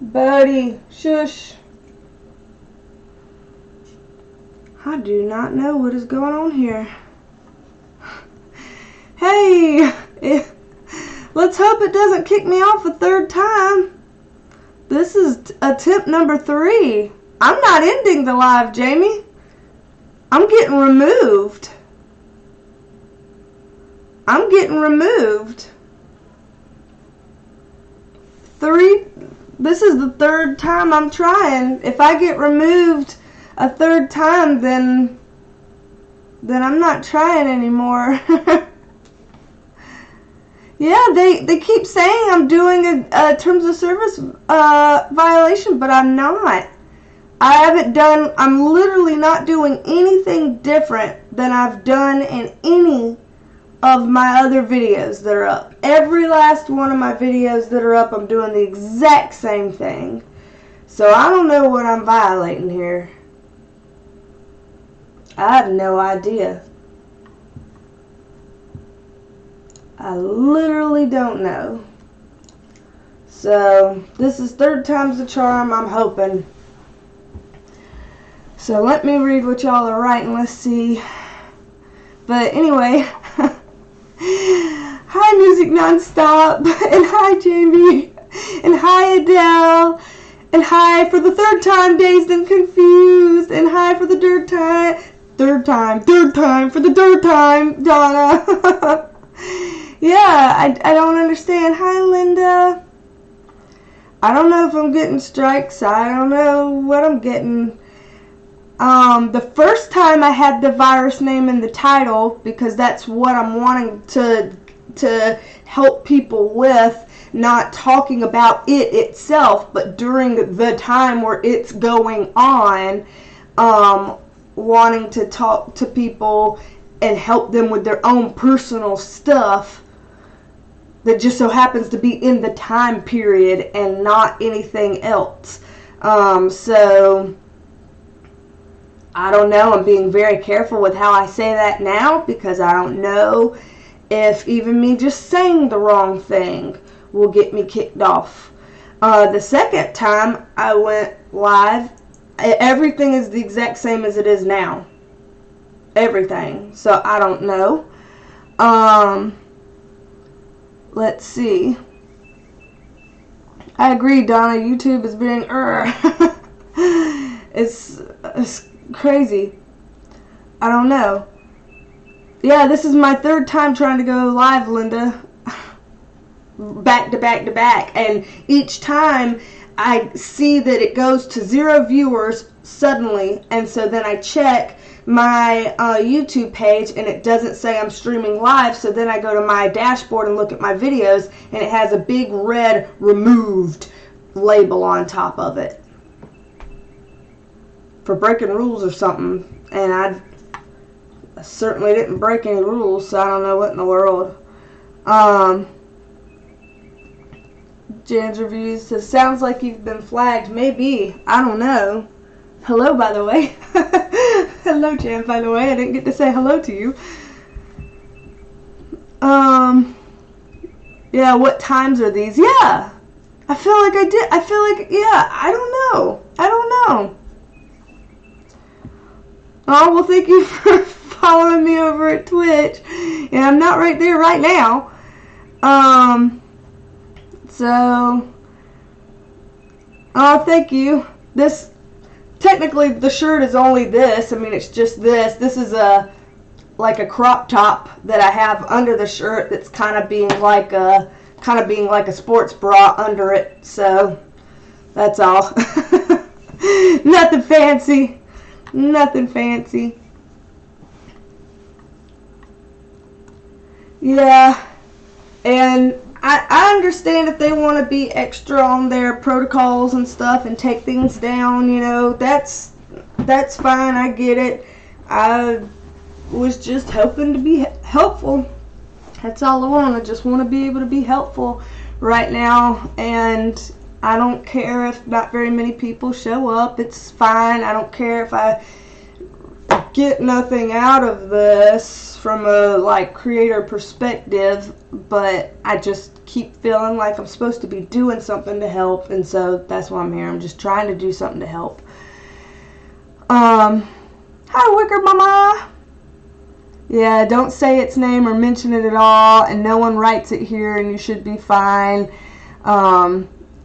Buddy, shush. I do not know what is going on here. Hey, let's hope it doesn't kick me off a third time. This is attempt number 3. I'm not ending the live, Jamie. I'm getting removed. I'm getting removed. This is the third time I'm trying. If I get removed a third time, then I'm not trying anymore. Yeah, they keep saying I'm doing a terms of service violation, but I'm not. I'm literally not doing anything different than I've done in any of my other videos that are up. Every last one of my videos that are up, I'm doing the exact same thing. So I don't know what I'm violating here. I have no idea. I literally don't know. So this is third time's the charm, I'm hoping. So let me read what y'all are writing. Let's see. But anyway, hi Music Nonstop, and hi Jamie, and hi Adele, and hi for the third time Dazed and Confused, and hi for the third time for the third time Donna. Yeah, I don't understand. Hi Linda. I don't know if I'm getting strikes. I don't know what I'm getting. The first time I had the virus name in the title because that's what I'm wanting to help people with, not talking about it itself, but during the time where it's going on, wanting to talk to people and help them with their own personal stuff that just so happens to be in the time period and not anything else. So I don't know. I'm being very careful with how I say that now because I don't know if even me just saying the wrong thing will get me kicked off. The second time I went live, everything is the exact same as it is now. Everything. So I don't know. Let's see. I agree, Donna. YouTube is being it's crazy. I don't know. Yeah, this is my third time trying to go live, Linda. Back to back to back. And each time I see that it goes to 0 viewers suddenly. And so then I check my YouTube page and it doesn't say I'm streaming live. So then I go to my dashboard and look at my videos and it has a big red removed label on top of it. For breaking rules or something, and I certainly didn't break any rules, so I don't know what in the world. Jan's Reviews says, sounds like you've been flagged. Maybe. I don't know. Hello, by the way. Hello, Jan, by the way. I didn't get to say hello to you. Yeah, what times are these? Yeah. I feel like I did. I feel like, yeah, I don't know. I don't know. Oh, well, thank you for following me over at Twitch. And I'm not right there right now. So, oh, thank you. This, technically, the shirt is only this. I mean, it's just this. This is like a crop top that I have under the shirt that's kind of being like a sports bra under it. So, that's all. Nothing fancy. Nothing fancy. Yeah, and I understand if they want to be extra on their protocols and stuff and take things down, you know, that's fine. I get it. I was just hoping to be helpful. That's all I want. I just want to be able to be helpful right now, and I don't care if not very many people show up. It's fine. I don't care if I get nothing out of this from a like creator perspective, but I just keep feeling like I'm supposed to be doing something to help, and so that's why I'm here. I'm just trying to do something to help. Hi, Wicker Mama. Yeah, don't say its name or mention it at all, and no one writes it here, and you should be fine.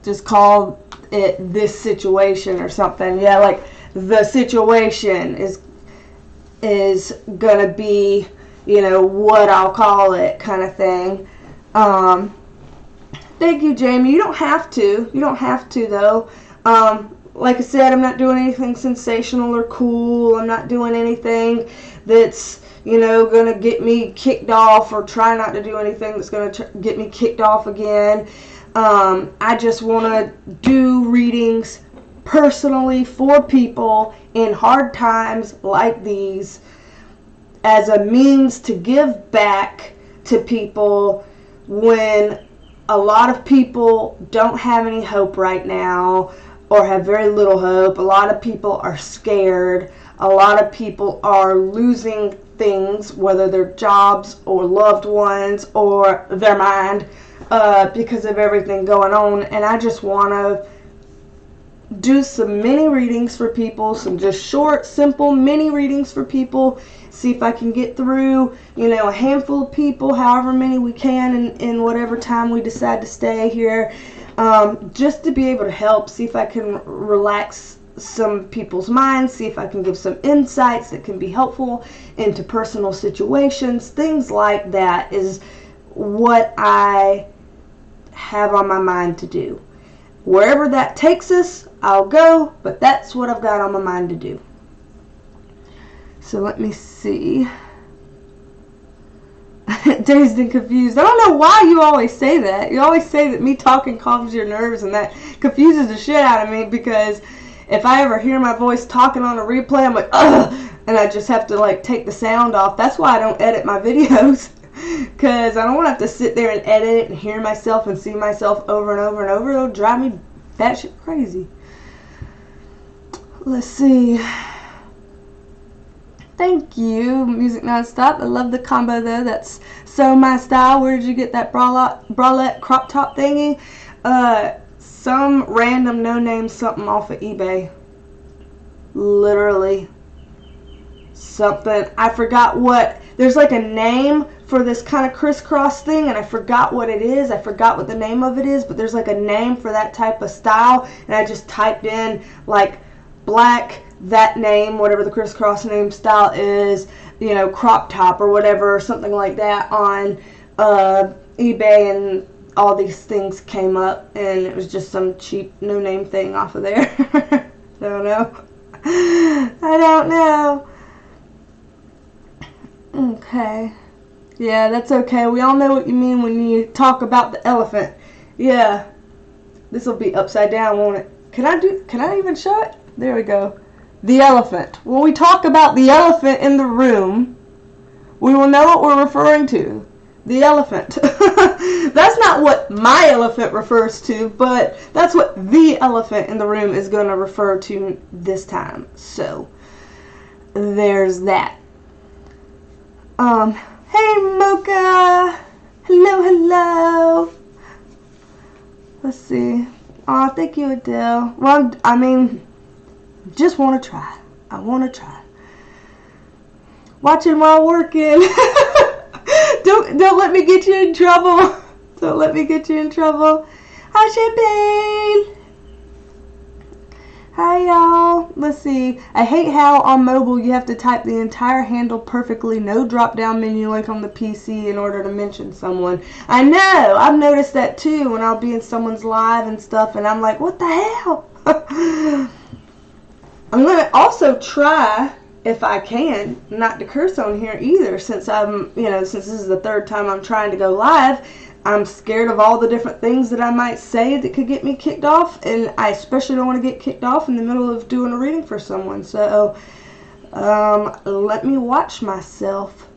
Just call it this situation or something. Yeah, like the situation is gonna be, you know, what I'll call it, kind of thing. Thank you, Jamie. You don't have to. You don't have to, though. Like I said, I'm not doing anything sensational or cool. I'm not doing anything that's, you know, gonna get me kicked off, or try not to do anything that's gonna get me kicked off again. I just want to do readings personally for people in hard times like these, as a means to give back to people when a lot of people don't have any hope right now, or have very little hope. A lot of people are scared. A lot of people are losing things, whether they're jobs or loved ones or their mind, because of everything going on. And I just want to do some mini readings for people, some just short, simple mini readings for people. See if I can get through, you know, a handful of people, however many we can in whatever time we decide to stay here, just to be able to help. See if I can relax some people's minds, see if I can give some insights that can be helpful into personal situations. Things like that is what I have on my mind to do. Wherever that takes us, I'll go, but that's what I've got on my mind to do. So let me see. Dazed and Confused. I don't know why you always say that. You always say that me talking calms your nerves, and that confuses the shit out of me, because if I ever hear my voice talking on a replay, I'm like, ugh, and I just have to like take the sound off. That's why I don't edit my videos, because I don't want to have to sit there and edit it and hear myself and see myself over and over and over. It'll drive me batshit crazy. Let's see. Thank you, Music Nonstop. I love the combo though. That's so my style. Where did you get that bralette crop top thingy? Some random no-name something off of eBay. Literally. Something. I forgot what. There's like a name for this kind of crisscross thing, and I forgot what it is. I forgot what the name of it is, but there's like a name for that type of style, and I just typed in like black, that name, whatever the crisscross name style is, you know, crop top or whatever, or something like that on eBay, and all these things came up, and it was just some cheap no-name thing off of there. I don't know. I don't know. Okay. Yeah, that's okay. We all know what you mean when you talk about the elephant. Yeah. This will be upside down, won't it? Can I even show it? There we go. The elephant. When we talk about the elephant in the room, we will know what we're referring to. The elephant. That's not what my elephant refers to, but that's what the elephant in the room is going to refer to this time. So, there's that. Hey Moka! Hello, hello! Let's see. Aw, thank you, Adele. Well, I mean, just want to try. I want to try. Watching while working. Don't let me get you in trouble. Don't let me get you in trouble. Hi, Champagne. Hi, y'all. Let's see. I hate how on mobile you have to type the entire handle perfectly. No drop-down menu like on the PC in order to mention someone. I know. I've noticed that too when I'll be in someone's live and stuff, and I'm like, what the hell? I'm going to also try, if I can, not to curse on here either, since since this is the third time I'm trying to go live. I'm scared of all the different things that I might say that could get me kicked off, and I especially don't want to get kicked off in the middle of doing a reading for someone. So, let me watch myself.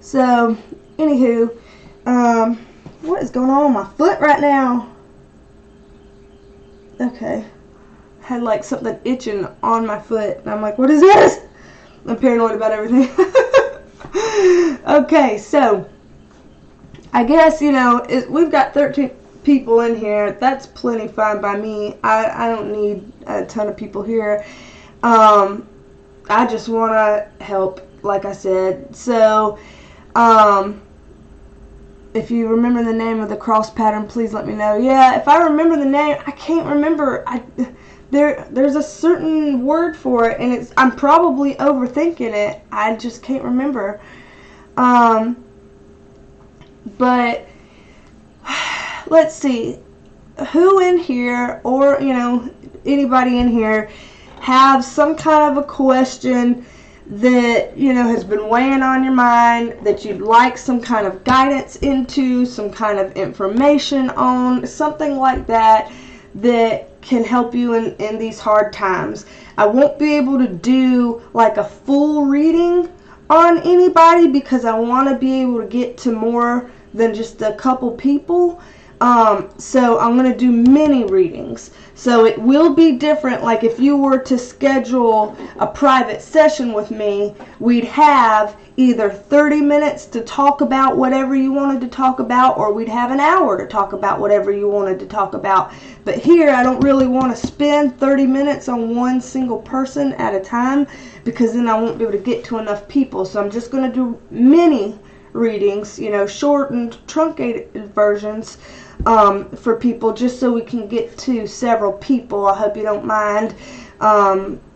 So, anywho, what is going on with my foot right now? Okay. I had like something itching on my foot, and I'm like, what is this? I'm paranoid about everything. Okay, so I guess, you know, we've got 13 people in here. That's plenty fine by me. I don't need a ton of people here. I just want to help, like I said. So, if you remember the name of the cross pattern, please let me know. Yeah, if I remember the name, I can't remember. There's a certain word for it, and I'm probably overthinking it. I just can't remember. But let's see. Who in here, or, you know, anybody in here, have some kind of a question that, you know, has been weighing on your mind, that you'd like some kind of guidance into, some kind of information on, something like that, that can help you in these hard times. I won't be able to do like a full reading on anybody because I want to be able to get to more than just a couple people. So I'm going to do mini readings. So it will be different. Like if you were to schedule a private session with me, we'd have either 30 minutes to talk about whatever you wanted to talk about, or we'd have an hour to talk about whatever you wanted to talk about. But here, I don't really want to spend 30 minutes on one single person at a time, because then I won't be able to get to enough people. So I'm just going to do mini readings, you know, short and truncated versions for people, just so we can get to several people. I hope you don't mind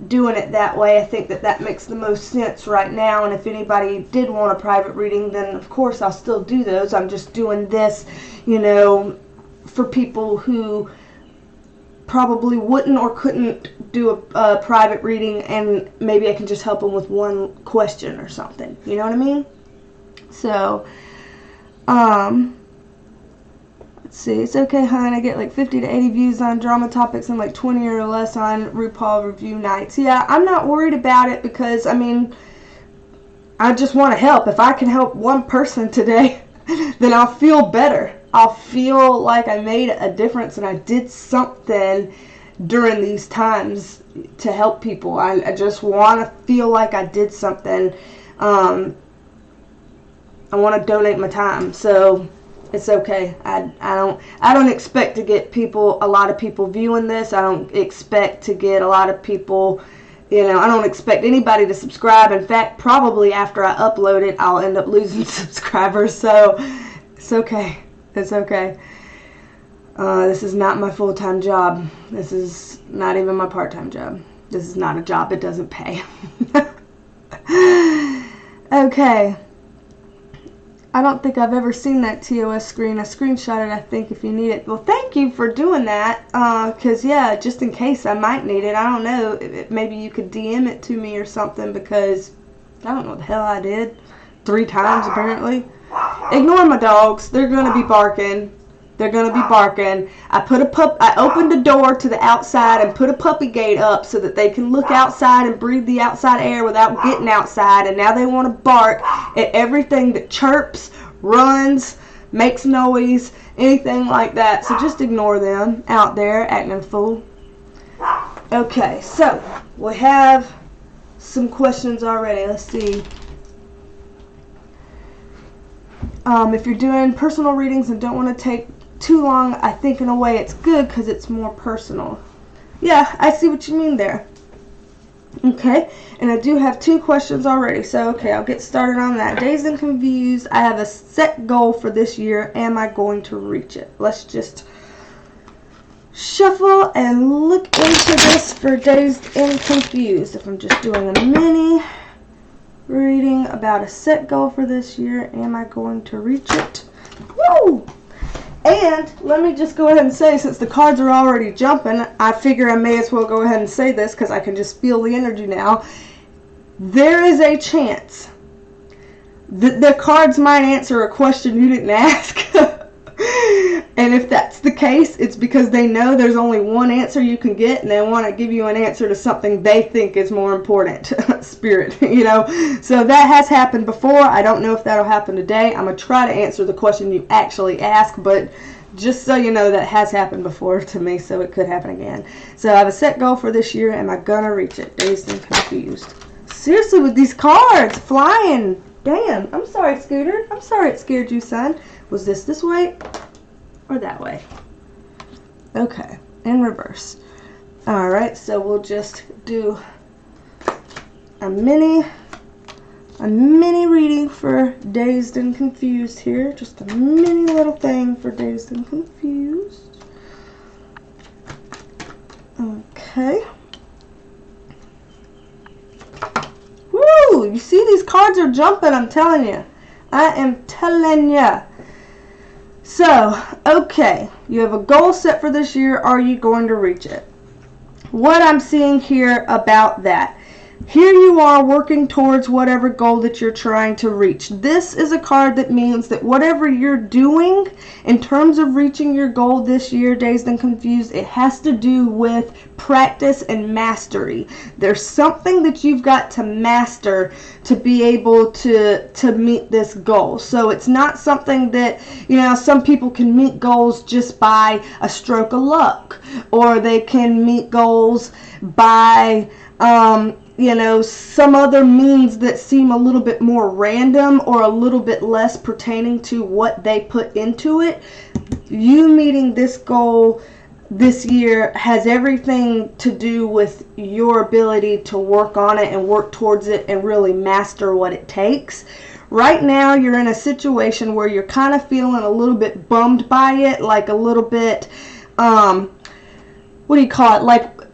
doing it that way. I think that makes the most sense right now, and if anybody did want a private reading, then of course I'll still do those. I'm just doing this, you know, for people who probably wouldn't or couldn't do a private reading, and maybe I can just help them with one question or something, you know what I mean? So, let's see, it's okay, hon, I get like 50 to 80 views on drama topics and like 20 or less on RuPaul review nights. Yeah, I'm not worried about it, because, I mean, I just want to help. If I can help one person today, then I'll feel better. I'll feel like I made a difference and I did something during these times to help people. I just want to feel like I did something. I want to donate my time, so it's okay. I don't expect to get a lot of people viewing this. I don't expect to get a lot of people, you know, I don't expect anybody to subscribe. In fact, probably after I upload it, I'll end up losing subscribers, so it's okay. It's okay. This is not my full-time job. This is not even my part-time job. This is not a job. It doesn't pay. Okay. I don't think I've ever seen that TOS screen. I screenshot it, I think, if you need it. Well, thank you for doing that, because, yeah, just in case I might need it. I don't know. Maybe you could DM it to me or something, because I don't know what the hell I did. 3 times, apparently. Ignore my dogs. They're going to be barking. They're going to be barking. I opened the door to the outside and put a puppy gate up so that they can look outside and breathe the outside air without getting outside. And now they want to bark at everything that chirps, runs, makes noise, anything like that. So just ignore them out there acting a fool. Okay, so we have some questions already. Let's see. If you're doing personal readings and don't want to take too long, I think in a way it's good because it's more personal. Yeah, I see what you mean there. Okay, and I do have 2 questions already, so okay, I'll get started on that. Dazed and Confused, I have a set goal for this year. Am I going to reach it? Let's just shuffle and look into this for Dazed and Confused. If I'm just doing a mini reading about a set goal for this year, am I going to reach it? Woo! And let me just go ahead and say, since the cards are already jumping, I figure I may as well go ahead and say this because I can just feel the energy now. There is a chance that the cards might answer a question you didn't ask. And if that's the case, it's because they know there's only one answer you can get, and they want to give you an answer to something they think is more important. Spirit, you know. So that has happened before. I don't know if that'll happen today. I'm going to try to answer the question you actually ask, but just so you know, that has happened before to me, so it could happen again. So I have a set goal for this year. Am I going to reach it? Dazed and Confused. seriously, with these cards flying. Damn, I'm sorry, Scooter. I'm sorry it scared you, son. Was this way or that way? Okay, in reverse. Alright, so we'll just do a mini reading for Dazed and Confused here. Just a mini little thing for Dazed and Confused. Okay. Woo! You see, these cards are jumping, I'm telling you. I am telling you. So, okay, you have a goal set for this year. Are you going to reach it? What I'm seeing here about that. Here you are working towards whatever goal that you're trying to reach. This is a card that means that whatever you're doing in terms of reaching your goal this year, Dazed and Confused, it has to do with practice and mastery. There's something that you've got to master to be able to meet this goal. So it's not something that, you know, some people can meet goals just by a stroke of luck, or they can meet goals by you know, some other means that seem a little bit more random or a little bit less pertaining to what they put into it. You meeting this goal this year has everything to do with your ability to work on it and work towards it and really master what it takes. Right now, you're in a situation where you're kind of feeling a little bit bummed by it, like a little bit, what do you call it?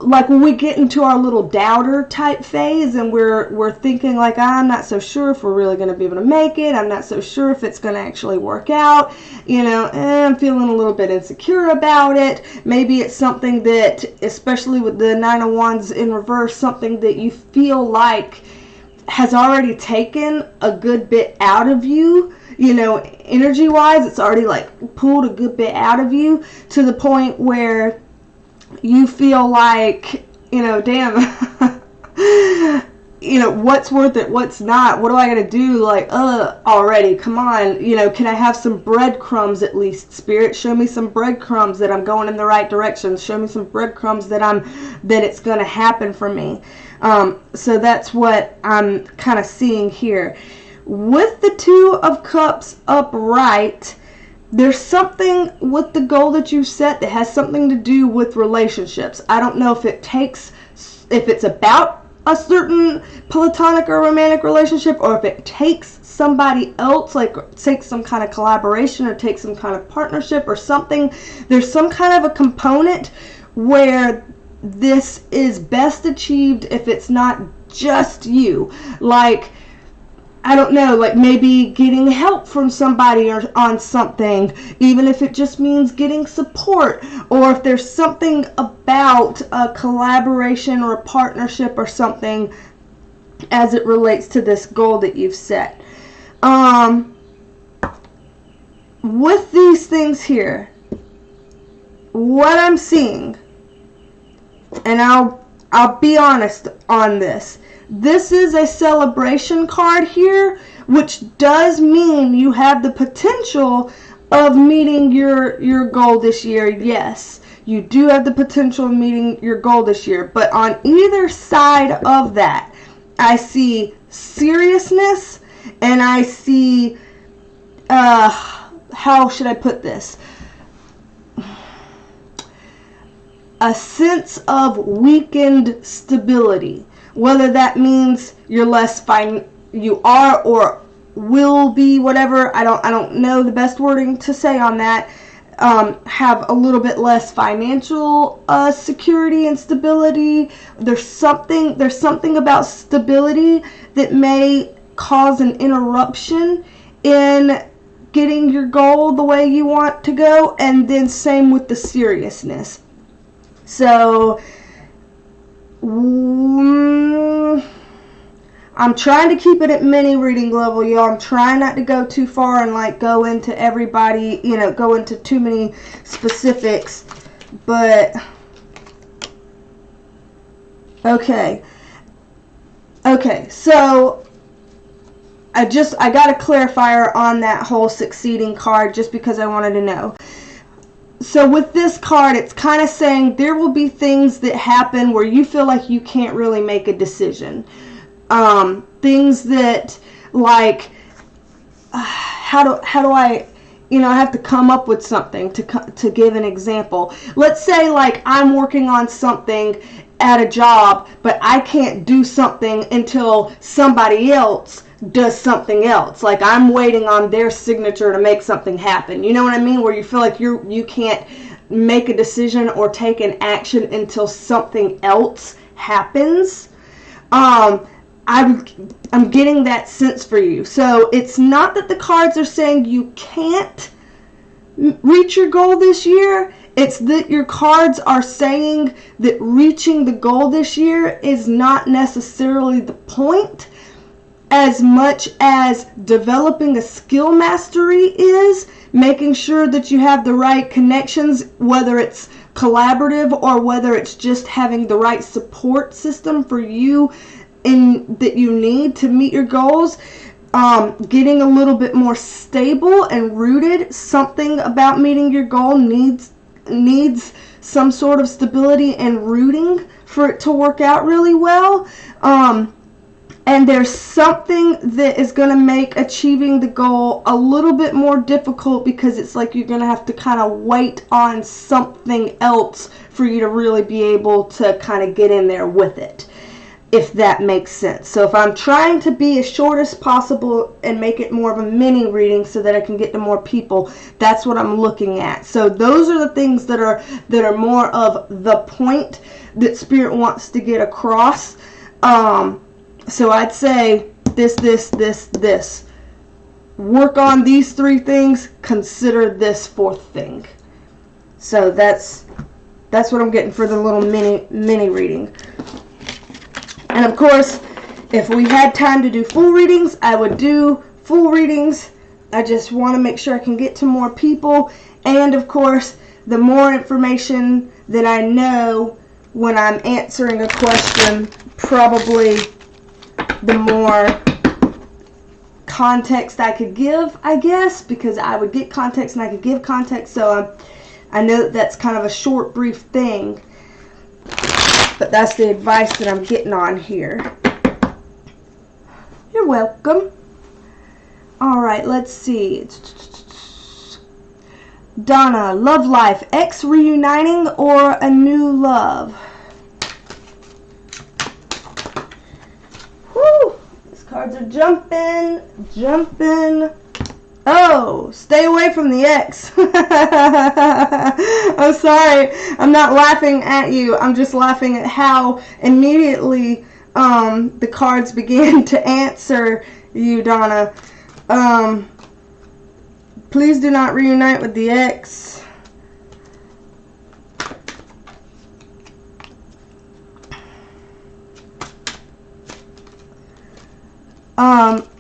Like when we get into our little doubter type phase and we're thinking like, I'm not so sure if we're really going to be able to make it. I'm not so sure if it's going to actually work out. You know, I'm feeling a little bit insecure about it. Maybe it's something that, especially with the Nine of Wands in reverse, something that you feel like has already taken a good bit out of you. You know, energy wise, it's already like pulled a good bit out of you to the point where you feel like, you know, damn, you know, what's worth it, what's not, what do I gotta do, like, already, come on, you know, can I have some breadcrumbs at least, Spirit, show me some breadcrumbs that I'm going in the right direction, show me some breadcrumbs that it's gonna happen for me. So that's what I'm kind of seeing here. With the Two of Cups upright, there's something with the goal that you set that has something to do with relationships. I don't know if it's about a certain platonic or romantic relationship, or if it takes somebody else, like takes some kind of collaboration or takes some kind of partnership or something. There's some kind of a component where this is best achieved if it's not just you. Like, I don't know, like maybe getting help from somebody or on something, even if it just means getting support, or if there's something about a collaboration or a partnership or something as it relates to this goal that you've set. With these things here, what I'm seeing, and I'll be honest on this, this is a celebration card here, which does mean you have the potential of meeting your goal this year. Yes, you do have the potential of meeting your goal this year. But on either side of that, I see seriousness and I see, how should I put this? A sense of weakened stability. Whether that means you're less you are or will be, whatever, I don't know the best wording to say on that. Have a little bit less financial security and stability. There's something about stability that may cause an interruption in getting your goal the way you want to go, and then same with the seriousness. So I'm trying to keep it at mini reading level, y'all. I'm trying not to go too far and like go into everybody, you know, go into too many specifics. But okay, so I got a clarifier on that whole succeeding card just because I wanted to know. So with this card, it's kind of saying there will be things that happen where you feel like you can't really make a decision. Things that, like, how do I, I have to come up with something to give an example. Let's say, like, I'm working on something at a job, but I can't do something until somebody else does something else. Like, I'm waiting on their signature to make something happen. You know what I mean? Where you feel like you can't make a decision or take an action until something else happens. I'm getting that sense for you. So it's not that the cards are saying you can't reach your goal this year. It's that your cards are saying that reaching the goal this year is not necessarily the point, as much as developing a skill mastery is, making sure that you have the right connections, whether it's collaborative or whether it's just having the right support system for you that you need to meet your goals. Getting a little bit more stable and rooted. Something about meeting your goal needs some sort of stability and rooting for it to work out really well. And there's something that is going to make achieving the goal a little bit more difficult, because it's like you're going to have to kind of wait on something else for you to really be able to kind of get in there with it, if that makes sense. So if I'm trying to be as short as possible and make it more of a mini reading so that I can get to more people, that's what I'm looking at. So those are the things that are more of the point that Spirit wants to get across. So I'd say this. Work on these 3 things. Consider this 4th thing. So that's what I'm getting for the little mini reading. And of course, if we had time to do full readings, I would do full readings. I just want to make sure I can get to more people. And of course, the more information that I know when I'm answering a question, probably the more context I could give, I guess, because I would get context and I could give context. So I know that's kind of a short, brief thing, but that's the advice that I'm getting on here. You're welcome. All right, let's see. Donna, love life, ex reuniting or a new love? Whew, these cards are jumping. Oh, stay away from the ex. I'm sorry. I'm not laughing at you. I'm just laughing at how immediately the cards began to answer you, Donna. Please do not reunite with the ex.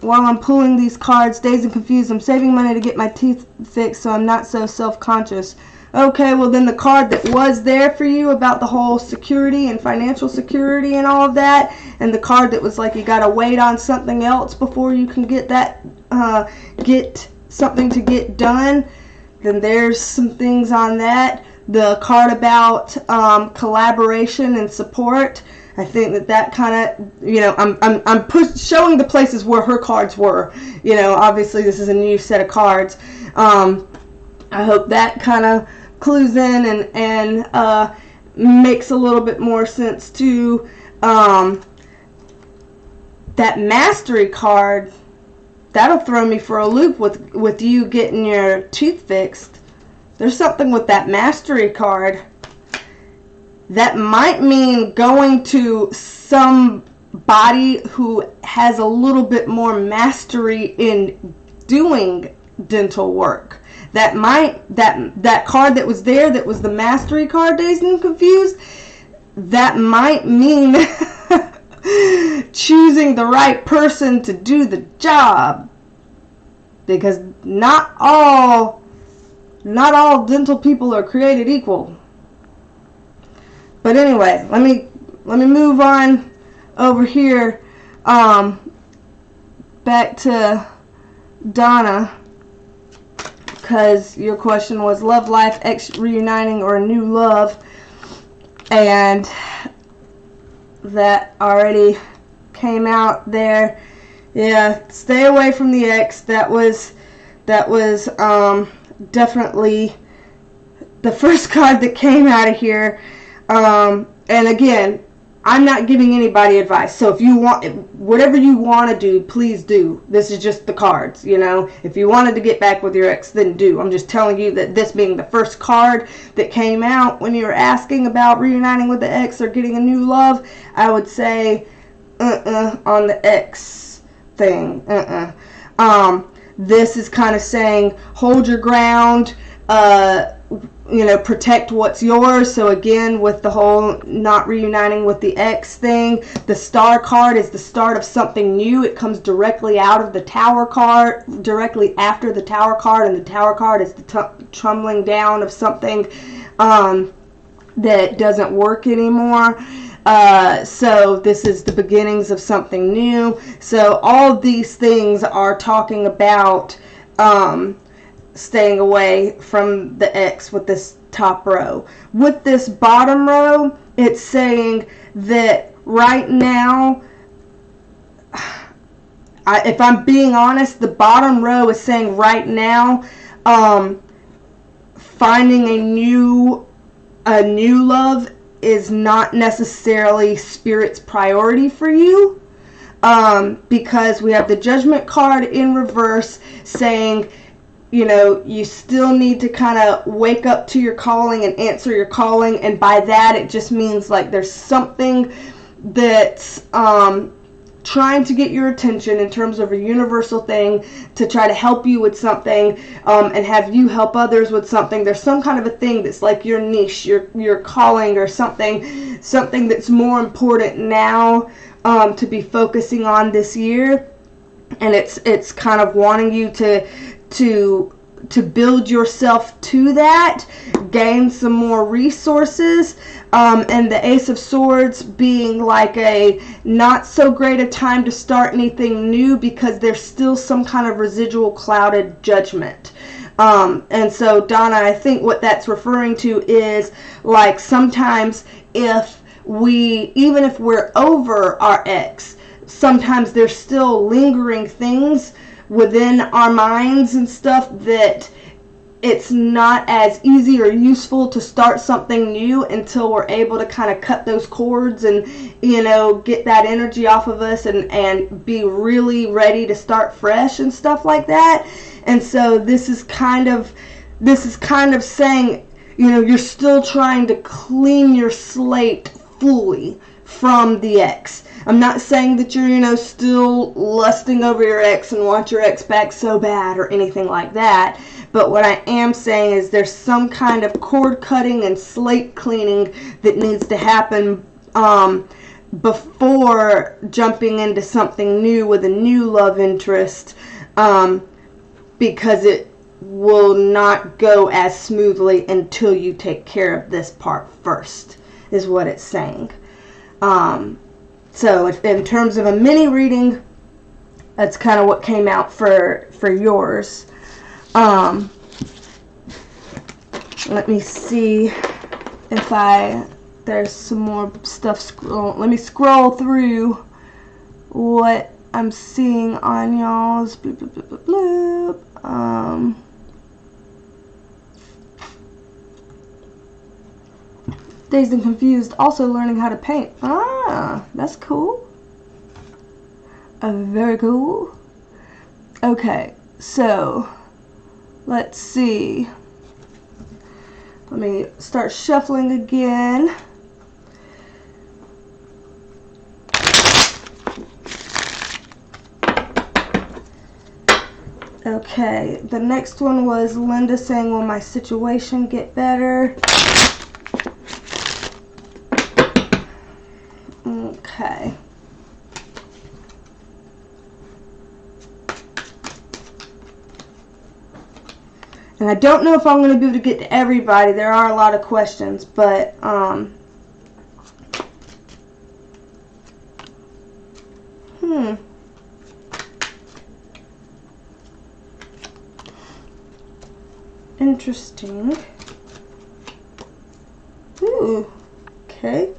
While I'm pulling these cards, Dazed and Confused, I'm saving money to get my teeth fixed so I'm not so self-conscious. Okay, well then the card that was there for you about the whole security and financial security and all of that, and the card that was like you gotta wait on something else before you can get that, get something to get done, then there's some things on that. The card about collaboration and support, I think that kind of, I'm showing the places where her cards were. Obviously this is a new set of cards. I hope that kind of clues in and makes a little bit more sense too. That mastery card, that'll throw me for a loop with you getting your teeth fixed. There's something with that mastery card that might mean going to somebody who has a little bit more mastery in doing dental work. That card that was there, that was the mastery card, Dazed and Confused, that might mean choosing the right person to do the job, because not all dental people are created equal. But anyway, let me move on over here, back to Donna, because your question was love life, ex reuniting, or a new love, and that already came out there. Yeah, stay away from the ex. That was definitely the first card that came out of here. And again, I'm not giving anybody advice. So if you want, whatever you want to do, please do. This is just the cards, you know. If you wanted to get back with your ex, then do. I'm just telling you that this being the first card that came out when you were asking about reuniting with the ex or getting a new love, I would say on the ex thing. This is kind of saying hold your ground, you know, protect what's yours. So again, with the whole not reuniting with the ex thing, the star card is the start of something new. It comes directly out of the tower card, directly after the tower card, and the tower card is the tumbling down of something that doesn't work anymore. So this is the beginnings of something new. So all of these things are talking about staying away from the ex with this top row. With this bottom row, it's saying that right now, if I'm being honest, the bottom row is saying right now, finding a new love is not necessarily Spirit's priority for you, because we have the Judgment card in reverse saying, you know, you still need to kind of wake up to your calling and answer your calling. And by that, it just means like there's something that's trying to get your attention in terms of a universal thing to try to help you with something, and have you help others with something. There's some kind of a thing that's like your niche, your calling, or something that's more important now to be focusing on this year. And it's kind of wanting you to build yourself to that, gain some more resources, and the Ace of Swords being like a not so great a time to start anything new because there's still some kind of residual clouded judgment. And so, Donna, I think what that's referring to is like sometimes even if we're over our ex, sometimes there's still lingering things within our minds and stuff that it's not as easy or useful to start something new until we're able to kind of cut those cords and, you know, get that energy off of us and be really ready to start fresh and stuff like that. And so this is kind of saying, you know, you're still trying to clean your slate fully from the ex. I'm not saying that you're, you know, still lusting over your ex and want your ex back so bad or anything like that. But what I am saying is there's some kind of cord cutting and slate cleaning that needs to happen before jumping into something new with a new love interest, because it will not go as smoothly until you take care of this part first, is what it's saying. So in terms of a mini reading, that's kind of what came out for yours. Let me see if there's some more stuff. Let me scroll through what I'm seeing on y'all's. Bloop, bloop, bloop, bloop, bloop. Dazed and Confused, also learning how to paint. Ah, that's cool. Very cool. Okay, so let's see. Let me start shuffling again. Okay, the next one was Linda saying, will my situation get better? Okay. And I don't know if I'm going to be able to get to everybody. There are a lot of questions, but interesting. Ooh, okay.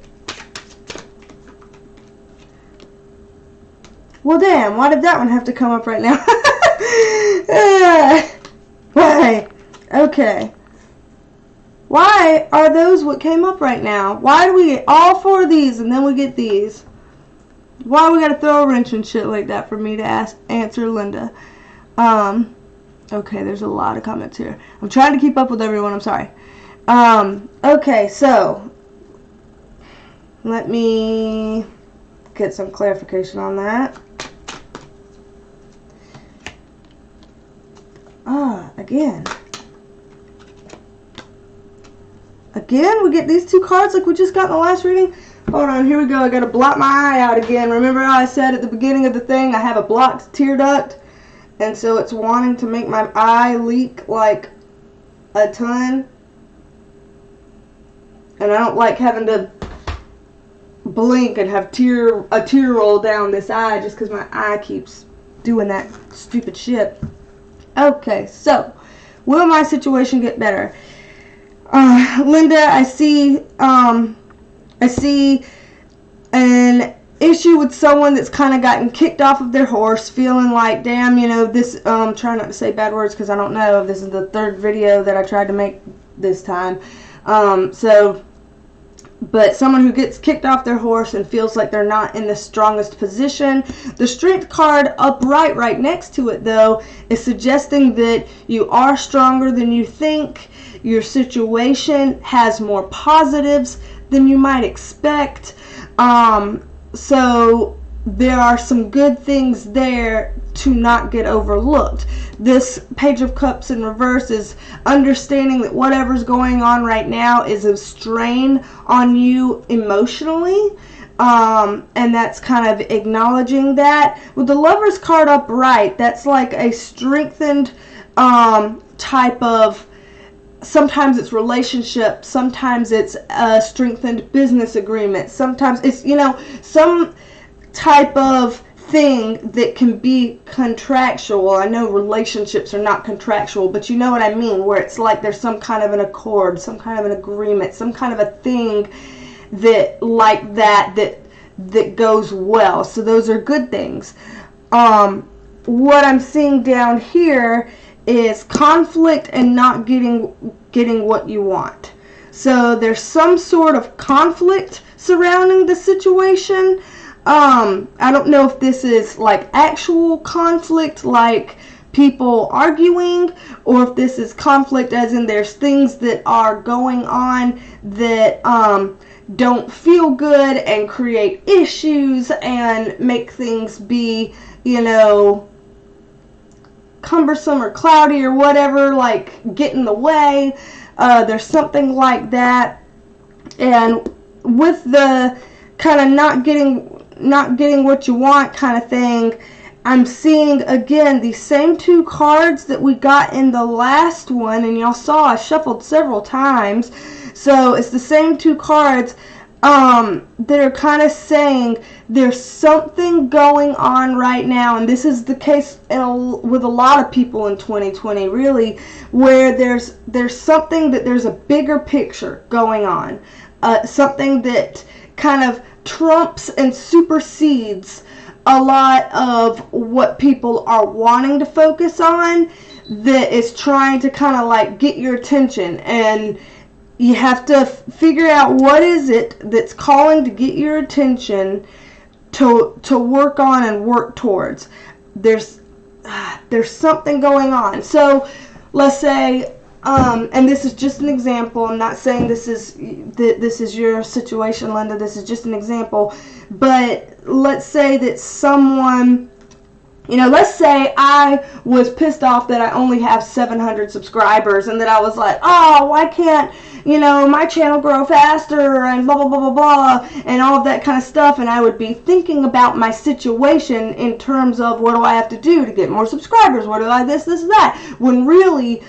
Well, damn, why did that one have to come up right now? Why? Okay. Why are those what came up right now? Why do we get all 4 of these and then we get these? Why we gotta throw a wrench and shit like that for me to answer Linda? Okay, there's a lot of comments here. I'm trying to keep up with everyone, I'm sorry. Okay, so let me get some clarification on that. Again, we get these 2 cards like we just got in the last reading. Hold on, here we go. I gotta blot my eye out again. Remember how I said at the beginning of the thing I have a blocked tear duct? And so it's wanting to make my eye leak like a ton. And I don't like having to blink and have a tear roll down this eye just because my eye keeps doing that stupid shit. Okay, so will my situation get better? Linda, I see an issue with someone that's kind of gotten kicked off of their horse, feeling like, damn, you know, this, try not to say bad words because I don't know if this is the 3rd video that I tried to make this time. But someone who gets kicked off their horse and feels like they're not in the strongest position. The Strength card upright right next to it, though, is suggesting that you are stronger than you think. Your situation has more positives than you might expect. So there are some good things there to not get overlooked. This Page of Cups in reverse is understanding that whatever's going on right now is a strain on you emotionally, and that's kind of acknowledging that. With the Lover's card upright, that's like a strengthened type of, sometimes it's relationship, sometimes it's a strengthened business agreement, sometimes it's, you know, some type of thing that can be contractual. I know relationships are not contractual, but you know what I mean, where it's like there's some kind of an accord, some kind of an agreement, some kind of a thing that like that goes well. So those are good things. What I'm seeing down here is conflict and not getting what you want. So there's some sort of conflict surrounding the situation. I don't know if this is like actual conflict, like people arguing, or if this is conflict as in there's things that are going on that don't feel good and create issues and make things be, you know, cumbersome or cloudy or whatever, like get in the way. There's something like that. And with the kind of not getting what you want kind of thing, I'm seeing again these same 2 cards that we got in the last one, and y'all saw I shuffled several times. So it's the same 2 cards that are kind of saying there's something going on right now, and this is the case with a lot of people in 2020, really, where there's something that there's a bigger picture going on, something that kind of trumps and supersedes a lot of what people are wanting to focus on, that is trying to kind of like get your attention, and you have to figure out what is it that's calling to get your attention to work on and work towards. There's something going on. So let's say, and this is just an example. I'm not saying this is your situation, Linda. This is just an example. But let's say that someone, you know, let's say I was pissed off that I only have 700 subscribers, and that I was like, oh, why can't, you know, my channel grow faster, and blah, blah, blah, blah, blah, and all of that kind of stuff. And I would be thinking about my situation in terms of, what do I have to do to get more subscribers? What do I, this, that? When really,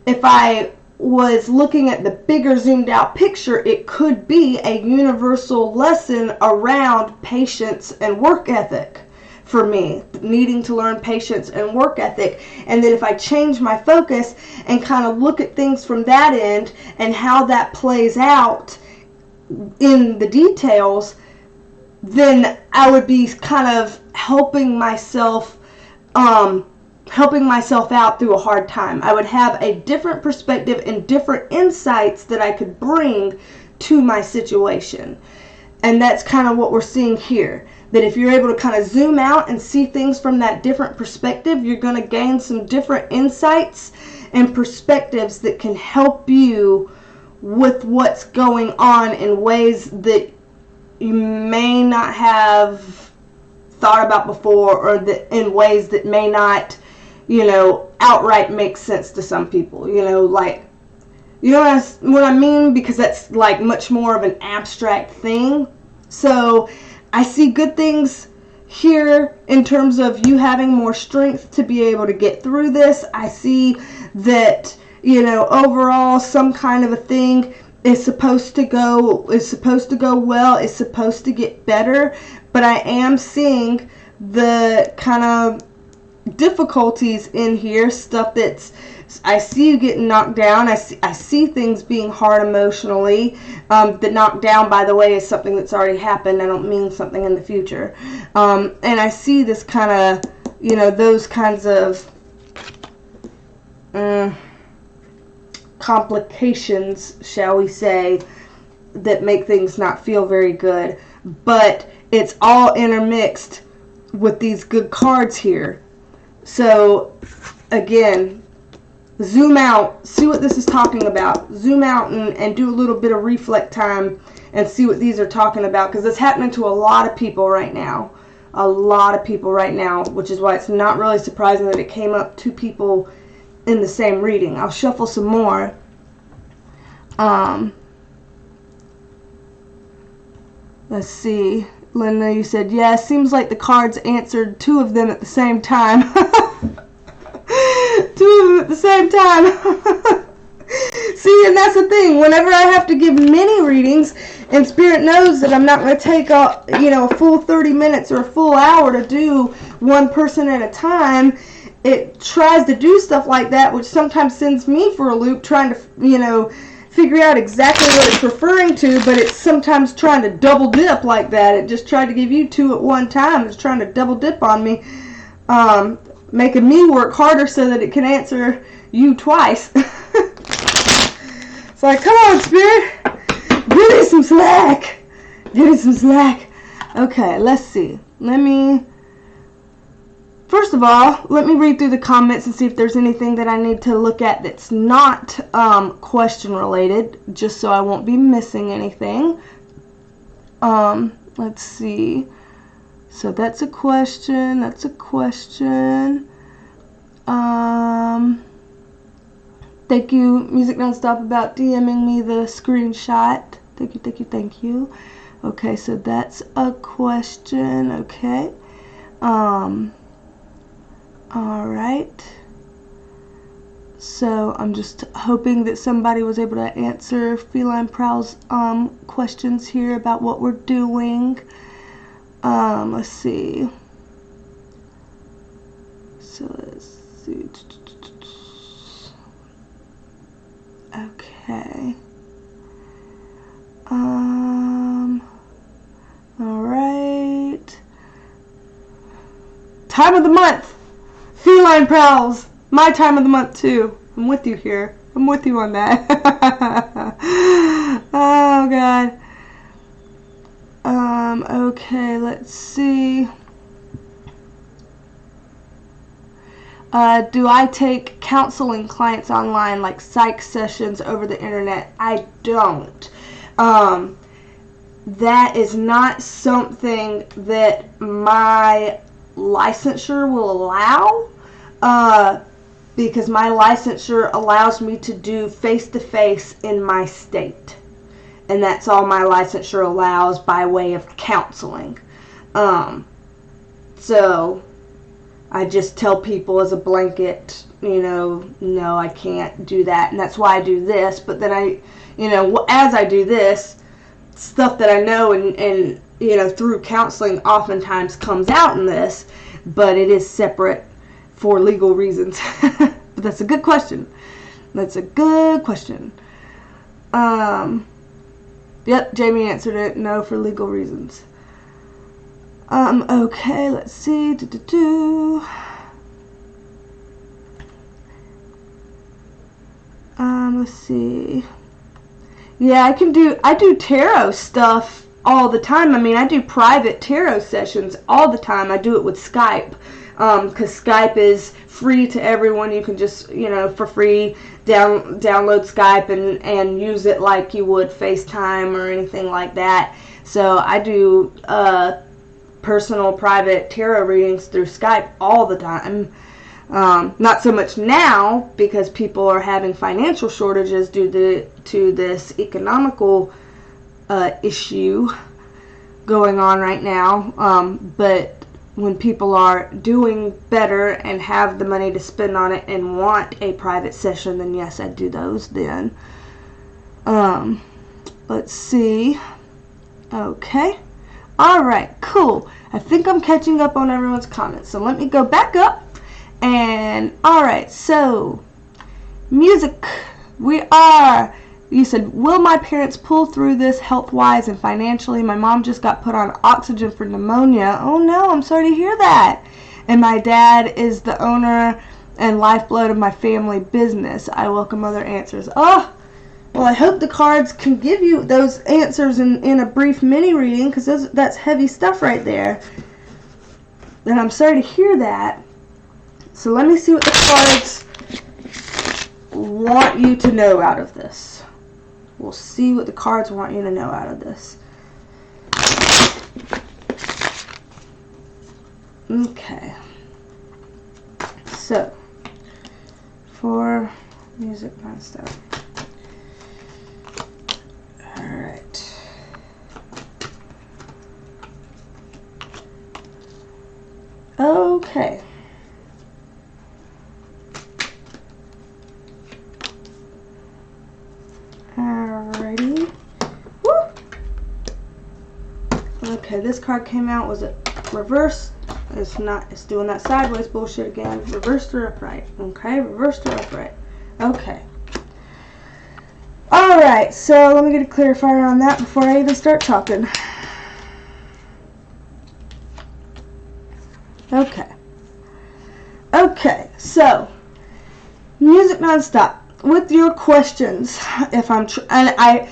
if I was looking at the bigger zoomed out picture, it could be a universal lesson around patience and work ethic. For me, needing to learn patience and work ethic, and that if I change my focus and kind of look at things from that end and how that plays out in the details, then I would be kind of helping myself out through a hard time. I would have a different perspective and different insights that I could bring to my situation. And that's kind of what we're seeing here. That if you're able to kind of zoom out and see things from that different perspective, you're going to gain some different insights and perspectives that can help you with what's going on in ways that you may not have thought about before, or that in ways that may not, outright make sense to some people. What I mean? Because that's like much more of an abstract thing. So I see good things here in terms of you having more strength to be able to get through this. I see that, overall some kind of a thing is supposed to go well, is supposed to get better, but I am seeing the kind of difficulties in here, stuff I see you getting knocked down. I see things being hard emotionally. The knockdown, by the way, is something that's already happened. I don't mean something in the future. And I see this kind of, those kinds of complications, shall we say, that make things not feel very good. But it's all intermixed with these good cards here. So, again, zoom out, see what this is talking about. Zoom out and do a little bit of reflect time and see what these are talking about, because it's happening to a lot of people right now. Which is why it's not really surprising that it came up to people in the same reading. I'll shuffle some more. Let's see. Linda, you said, yeah, seems like the cards answered two of them at the same time. Two of them at the same time. See, and that's the thing. Whenever I have to give many readings, and Spirit knows that I'm not going to take a full 30 minutes or a full hour to do one person at a time, it tries to do stuff like that, which sometimes sends me for a loop trying to, figure out exactly what it's referring to, but it's sometimes trying to double dip like that. It just tried to give you two at one time. It's trying to double dip on me, making me work harder so that it can answer you twice. It's like, come on, Spirit, give me some slack. Okay, let's see. First of all, let me read through the comments and see if there's anything that I need to look at that's not question related, just so I won't be missing anything. Let's see. So that's a question. Thank you, Music Don't Stop, about DMing me the screenshot. Thank you. Okay, so that's a question. Okay. Alright. So I'm just hoping that somebody was able to answer Feline Prowl's questions here about what we're doing. Let's see. So let's see. Okay. Alright. Time of the month. Feline Prowls. My time of the month too. I'm with you here. I'm with you on that. Oh God. Okay, let's see. Do I take counseling clients online, like psych sessions over the internet? I don't. That is not something that my licensure will allow, because my licensure allows me to do face-to-face in my state, and that's all my licensure allows by way of counseling. So I just tell people as a blanket, no, I can't do that, and that's why I do this. But then as I do this, stuff that I know and through counseling oftentimes comes out in this, but it is separate for legal reasons. But that's a good question. Yep, Jamie answered it. No, for legal reasons. Okay, let's see. Let's see. Yeah, I do tarot stuff all the time. I mean, I do private tarot sessions all the time. I do it with Skype, because Skype is free to everyone. You can just, for free download Skype and use it like you would FaceTime or anything like that. So I do personal private tarot readings through Skype all the time. Not so much now, because people are having financial shortages due to this economical issue going on right now. But when people are doing better and have the money to spend on it and want a private session, then yes, I do those then. Let's see. Okay. Alright, cool. I think I'm catching up on everyone's comments. So let me go back up. And alright, so music. You said, will my parents pull through this health-wise and financially? My mom just got put on oxygen for pneumonia. Oh no, I'm sorry to hear that. And my dad is the owner and lifeblood of my family business. I welcome other answers. Oh, well, I hope the cards can give you those answers in a brief mini reading, because that's heavy stuff right there. And I'm sorry to hear that. So let me see what the cards want you to know out of this. We'll see what the cards want you to know out of this. Okay. So, for music nonstop. Alright. Okay. Alrighty. Woo! Okay, this card came out. Was it reversed? It's not. It's doing that sideways bullshit again. Reversed or upright. Okay, reversed or upright. Okay. Alright, so let me get a clarifier on that before I even start talking. Okay. Okay, so music nonstop. With your questions, I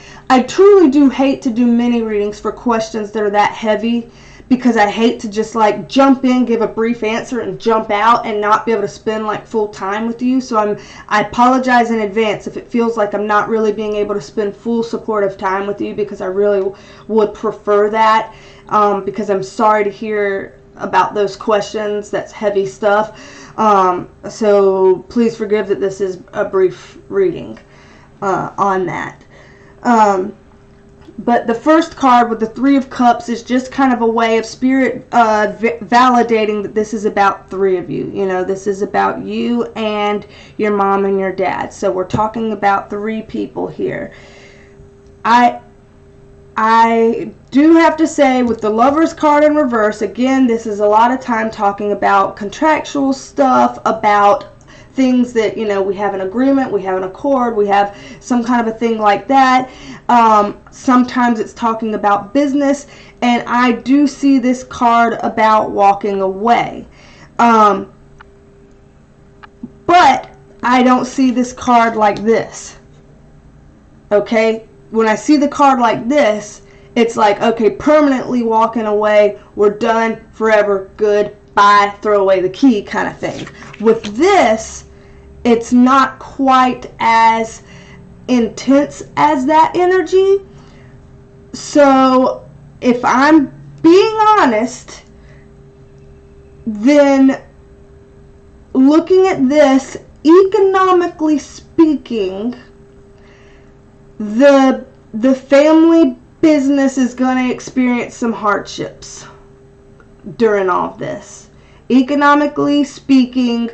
truly do hate to do mini readings for questions that are that heavy, because I hate to just like jump in, give a brief answer, and jump out and not be able to spend like full time with you. So I apologize in advance if it feels like I'm not really being able to spend full supportive time with you, because I really would prefer that, because I'm sorry to hear about those questions. That's heavy stuff. So please forgive that this is a brief reading on that. But the first card with the Three of Cups is just kind of a way of spirit validating that this is about three of you. This is about you and your mom and your dad. So we're talking about three people here. I do have to say, with the Lover's card in reverse, again, this is a lot of time talking about contractual stuff, about things that, we have an agreement, we have an accord, we have some kind of a thing like that. Sometimes it's talking about business, and I do see this card about walking away. But I don't see this card like this. Okay? When I see the card like this, it's like, okay, permanently walking away, we're done, forever, good, bye, throw away the key kind of thing. With this, it's not quite as intense as that energy. So, if I'm being honest, then looking at this, economically speaking, the family business is going to experience some hardships during all of this. Economically speaking,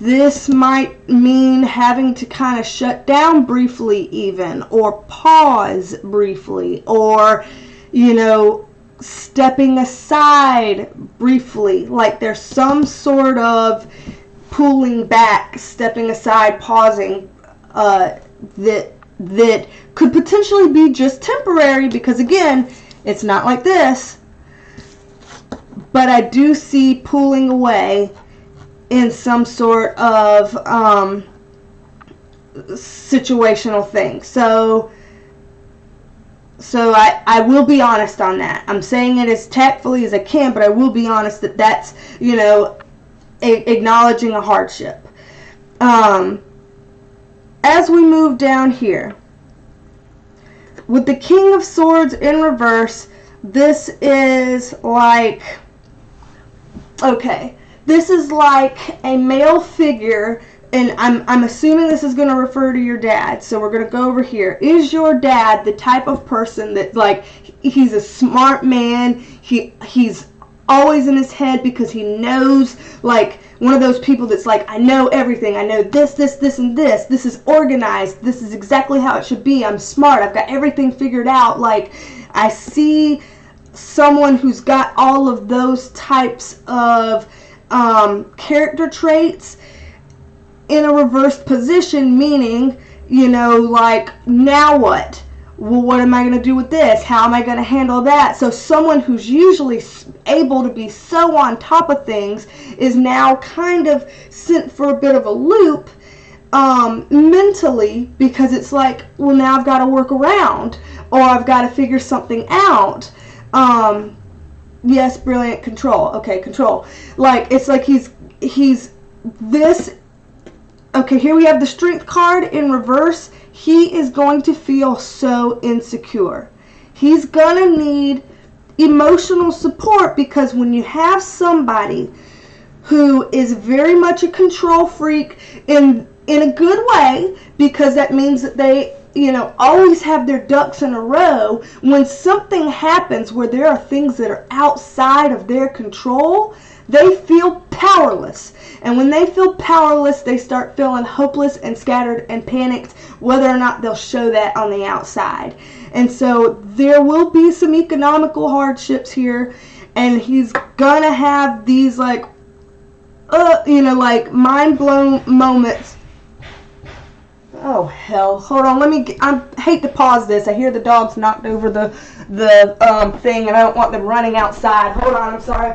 this might mean having to kind of shut down briefly even, or pause briefly, or, stepping aside briefly. Like there's some sort of pulling back, stepping aside, pausing, that could potentially be just temporary, because again, it's not like this. but I do see pulling away in some sort of situational thing. So I will be honest on that. I'm saying it as tactfully as I can, but I will be honest that that's, you know, acknowledging a hardship. As we move down here, with the King of Swords in reverse, this is like, okay, this is like a male figure, and I'm assuming this is going to refer to your dad, so we're going to go over here. Is your dad the type of person that, like, he's a smart man, he's always in his head because he knows, like, one of those people that's like, I know everything, I know this, and this is organized, this is exactly how it should be, I'm smart, I've got everything figured out. Like, I see someone who's got all of those types of character traits in a reversed position, meaning, you know, like, now what? Well, what am I going to do with this? How am I going to handle that? So someone who's usually able to be so on top of things is now kind of sent for a bit of a loop mentally, because it's like, well, now I've got to work around, or I've got to figure something out. Yes, brilliant. Control. Okay, control. Like, it's like he's this. Okay, here we have the Strength card in reverse. He is going to feel so insecure. He's going to need emotional support, because when you have somebody who is very much a control freak in a good way, because that means that they, you know, always have their ducks in a row, when something happens where there are things that are outside of their control, they feel powerless. And when they feel powerless, they start feeling hopeless and scattered and panicked, whether or not they'll show that on the outside. And so there will be some economical hardships here, and he's gonna have these, like, you know, like, mind-blown moments. Oh, hell. Hold on, I hate to pause this. I hear the dogs knocked over the thing, and I don't want them running outside. Hold on, I'm sorry.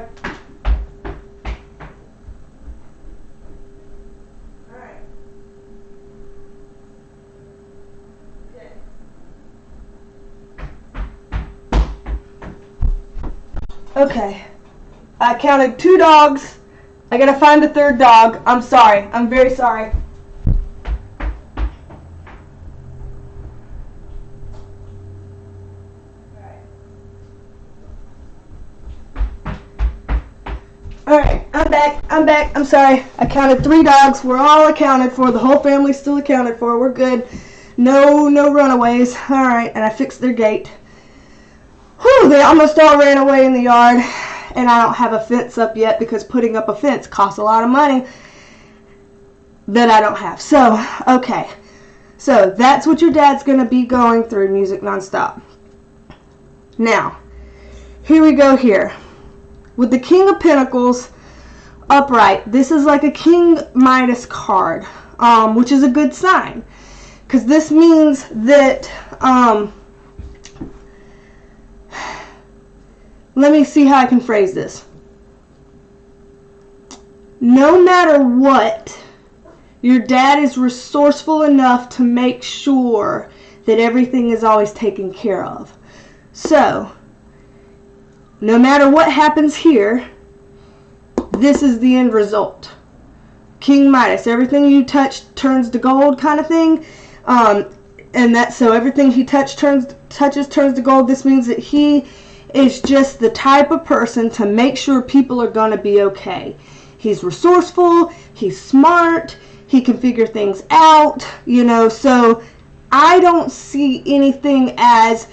Okay, I counted 2 dogs. I gotta find a 3rd dog. I'm sorry. I'm very sorry. Alright, I'm back. I'm sorry. I counted 3 dogs. We're all accounted for. The whole family's still accounted for. We're good. No runaways. Alright, and I fixed their gate. Whew, they almost all ran away in the yard, and I don't have a fence up yet, because putting up a fence costs a lot of money that I don't have. So, okay. So, that's what your dad's going to be going through, Music Nonstop. Now, here we go here. With the King of Pentacles upright, this is like a King Midas card, which is a good sign, because this means that, let me see how I can phrase this. No matter what, your dad is resourceful enough to make sure that everything is always taken care of. So, no matter what happens here, this is the end result. King Midas, everything you touch turns to gold, kind of thing. And that's so everything he touches turns to gold. This means that he is just the type of person to make sure people are going to be okay. He's resourceful, he's smart, he can figure things out, you know, so I don't see anything as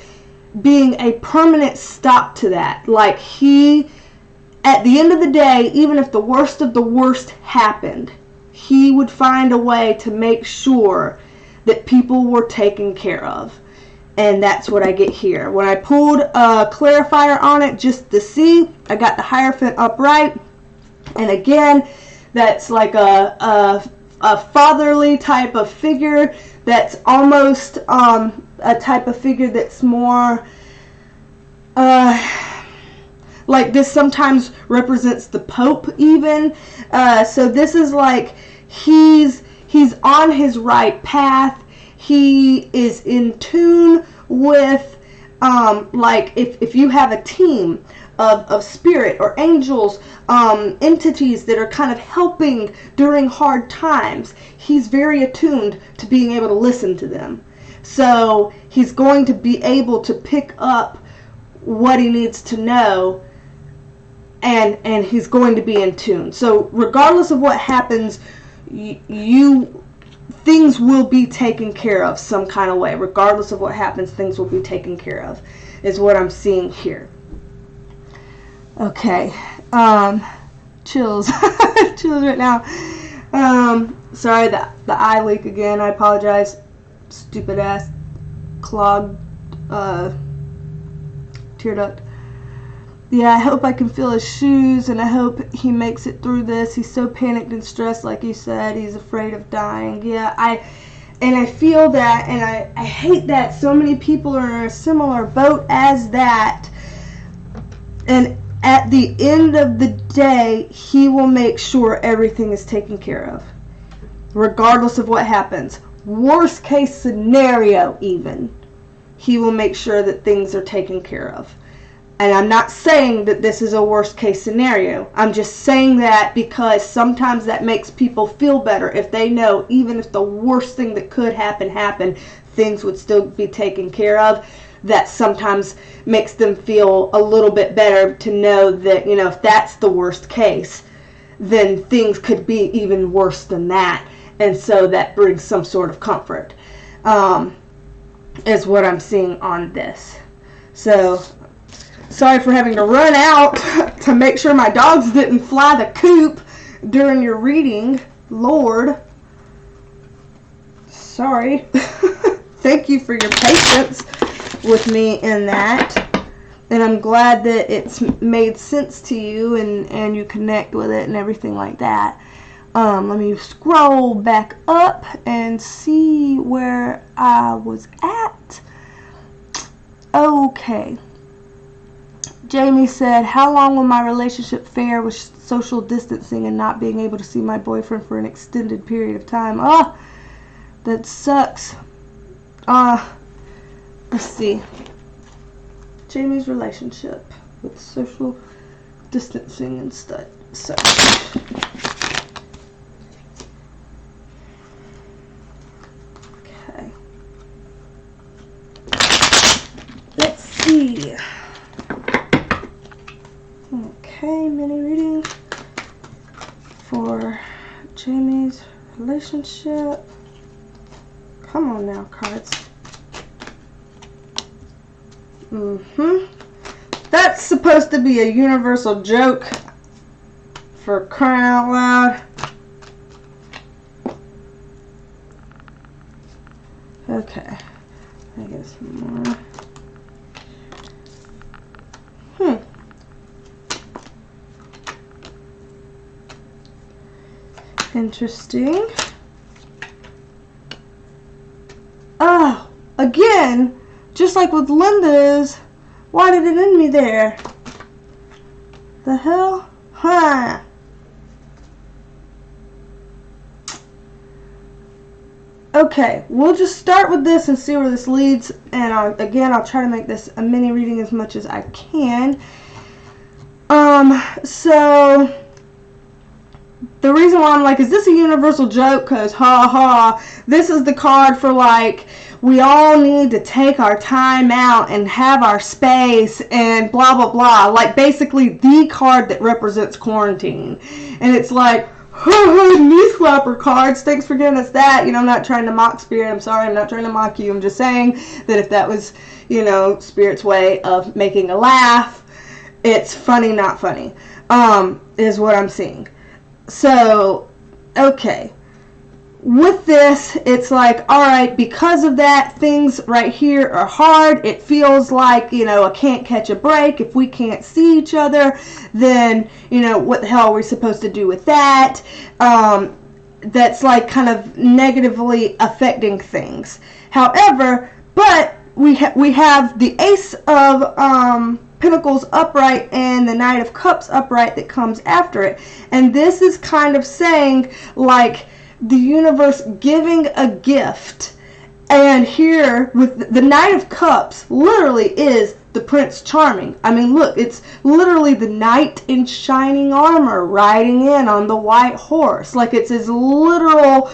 being a permanent stop to that. Like, he, at the end of the day, even if the worst of the worst happened, he would find a way to make sure that people were taken care of. And that's what I get here. When I pulled a clarifier on it just to see, I got the Hierophant upright. And again, that's like a fatherly type of figure. That's almost a type of figure that's more like this sometimes represents the Pope even. So this is like he's on his right path. He is in tune with, like if you have a team of spirit or angels, entities that are kind of helping during hard times, he's very attuned to being able to listen to them. So he's going to be able to pick up what he needs to know, and he's going to be in tune. So regardless of what happens, things will be taken care of some kind of way. Regardless of what happens, things will be taken care of, is what I'm seeing here. Okay, chills, chills right now. Sorry, the eye leak again. I apologize. Stupid ass clogged tear duct. Yeah, I hope I can feel his shoes, and I hope he makes it through this. He's so panicked and stressed, like you said. He's afraid of dying. Yeah, I feel that, and I hate that so many people are in a similar boat as that. And at the end of the day, he will make sure everything is taken care of, regardless of what happens. Worst case scenario even, he will make sure that things are taken care of. And I'm not saying that this is a worst case scenario. I'm just saying that because sometimes that makes people feel better if they know even if the worst thing that could happen, things would still be taken care of. That sometimes makes them feel a little bit better to know that, you know, if that's the worst case, then things could be even worse than that. And so that brings some sort of comfort, is what I'm seeing on this. So, sorry for having to run out to make sure my dogs didn't fly the coop during your reading. Lord. Sorry. Thank you for your patience with me in that. And I'm glad that it's made sense to you and you connect with it and everything like that. Let me scroll back up and see where I was at. Okay. Jamie said, how long will my relationship fare with social distancing and not being able to see my boyfriend for an extended period of time? Oh, that sucks. Let's see. Jamie's relationship with social distancing and stuff. So, okay. Let's see. Okay, mini reading for Jamie's relationship. Come on now, cards. That's supposed to be a universal joke, for crying out loud. Okay, I guess more. Interesting. Oh, again, just like with Linda's, why did it end me there? The hell? Huh. Okay, we'll just start with this and see where this leads. And I'll try to make this a mini reading as much as I can. So the reason why I'm like, is this a universal joke? Because, ha ha, this is the card for, like, we all need to take our time out and have our space and blah, blah, blah. Like, basically the card that represents quarantine. And it's like, knee slapper cards, thanks for giving us that. You know, I'm not trying to mock Spirit. I'm sorry, I'm not trying to mock you. I'm just saying that if that was, you know, Spirit's way of making a laugh, it's funny, not funny, is what I'm seeing. So, okay, with this, it's like, all right, because of that, things right here are hard. It feels like, you know, I can't catch a break. If we can't see each other, then, you know, what the hell are we supposed to do with that? That's like kind of negatively affecting things. However, but we have the Ace of Pentacles upright and the Knight of Cups upright that comes after it. And this is kind of saying like the universe giving a gift. And here with the Knight of Cups literally is the Prince Charming. I mean, look, it's literally the knight in shining armor riding in on the white horse. Like, it's as literal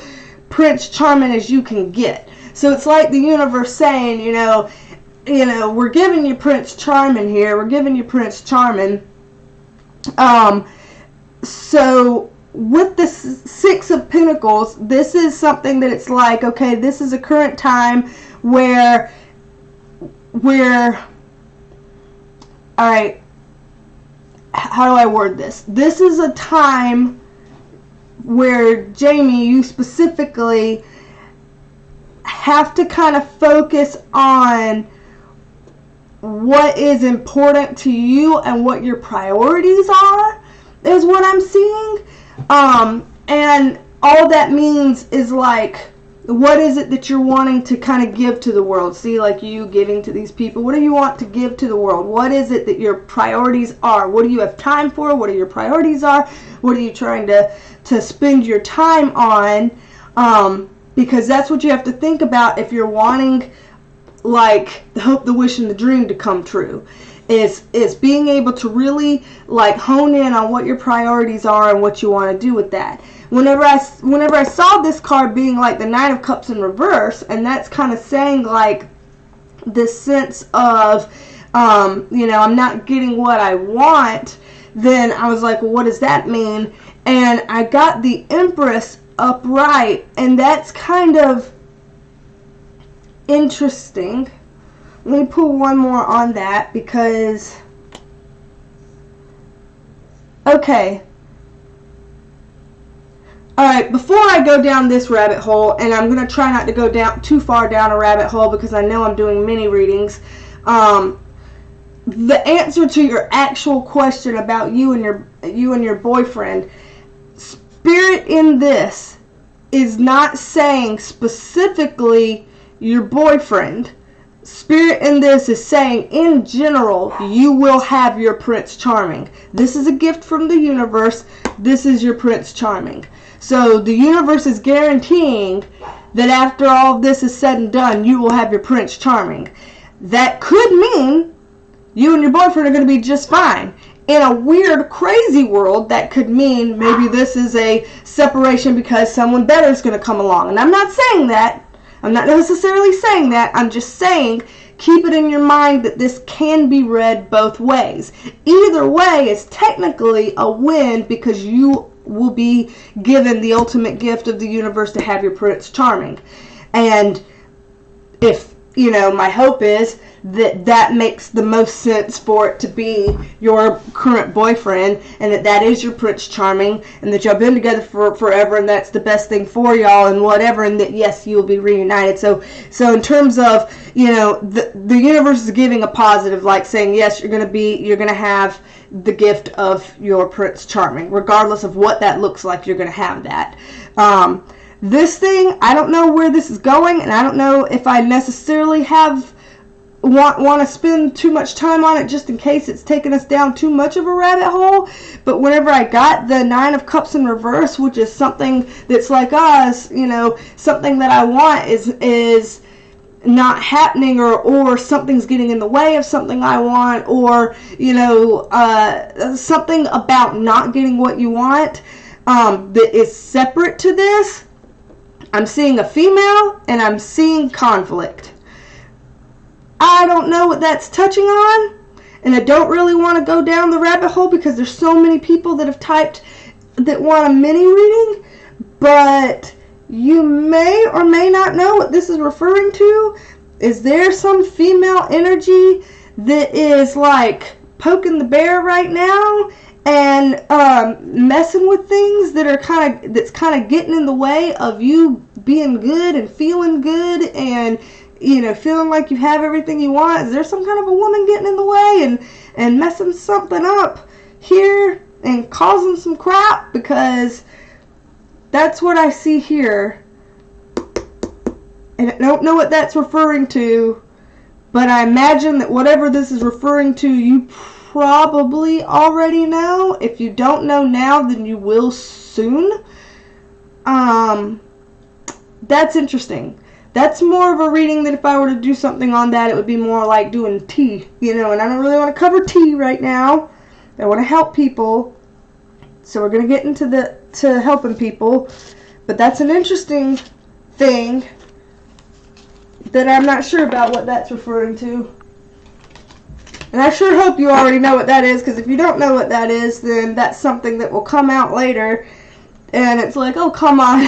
Prince Charming as you can get. So it's like the universe saying, you know, we're giving you Prince Charming here. We're giving you Prince Charming. So with the Six of Pentacles, this is something that it's like, okay, this is a current time where all right, how do I word this? This is a time where, Jamie, you specifically have to kind of focus on what is important to you and what your priorities are, is what I'm seeing. And all that means is like, what is it that you're wanting to kind of give to the world? See, like you giving to these people. What do you want to give to the world? What is it that your priorities are? What do you have time for? What are your priorities are? What are you trying to spend your time on? Because that's what you have to think about if you're wanting, like, the hope, the wish, and the dream to come true. Is being able to really like hone in on what your priorities are and what you want to do with that. Whenever I saw this card being like the Nine of Cups in reverse, and that's kind of saying like this sense of I'm not getting what I want, then I was like, well, what does that mean? And I got the Empress upright, and that's kind of interesting. Let me pull one more on that because, okay. Alright, before I go down this rabbit hole, and I'm going to try not to go down too far down a rabbit hole because I know I'm doing mini readings, the answer to your actual question about you and your boyfriend, Spirit in this is not saying specifically your boyfriend. Spirit in this is saying, in general, you will have your Prince Charming. This is a gift from the universe. This is your Prince Charming. So the universe is guaranteeing that after all this is said and done, you will have your Prince Charming. That could mean you and your boyfriend are going to be just fine. In a weird, crazy world, that could mean maybe this is a separation because someone better is going to come along. And I'm not saying that. I'm not necessarily saying that. I'm just saying keep it in your mind that this can be read both ways. Either way is technically a win because you will be given the ultimate gift of the universe to have your Prince Charming. And if, my hope is that makes the most sense for it to be your current boyfriend and that is your Prince Charming and that y'all been together for forever and that's the best thing for y'all and whatever, and that yes, you will be reunited. So in terms of, the universe is giving a positive, like saying yes, you're gonna have the gift of your Prince Charming, regardless of what that looks like. You're gonna have that. This thing, I don't know where this is going, and I don't know if I necessarily want to spend too much time on it just in case it's taking us down too much of a rabbit hole. But whenever I got the Nine of Cups in reverse, which is something that's like us, something that I want is not happening, or something's getting in the way of something I want, or something about not getting what you want that is separate to this. I'm seeing a female and I'm seeing conflict. I don't know what that's touching on, and I don't really want to go down the rabbit hole because there's so many people that have typed that want a mini reading, but you may or may not know what this is referring to. Is there some female energy that is like poking the bear right now and messing with things that's kind of getting in the way of you being good and feeling good and feeling like you have everything you want? Is there some kind of a woman getting in the way and messing something up here and causing some crap? Because that's what I see here. And I don't know what that's referring to, But I imagine that whatever this is referring to, you probably already know. If you don't know now, then you will soon. That's interesting. That's more of a reading that if I were to do something on that, it would be more like doing tea, you know, and I don't really want to cover tea right now. I want to help people. So we're going to get into to helping people. But that's an interesting thing that I'm not sure about what that's referring to. And I sure hope you already know what that is, because if you don't know what that is, then that's something that will come out later. And it's like, oh, come on.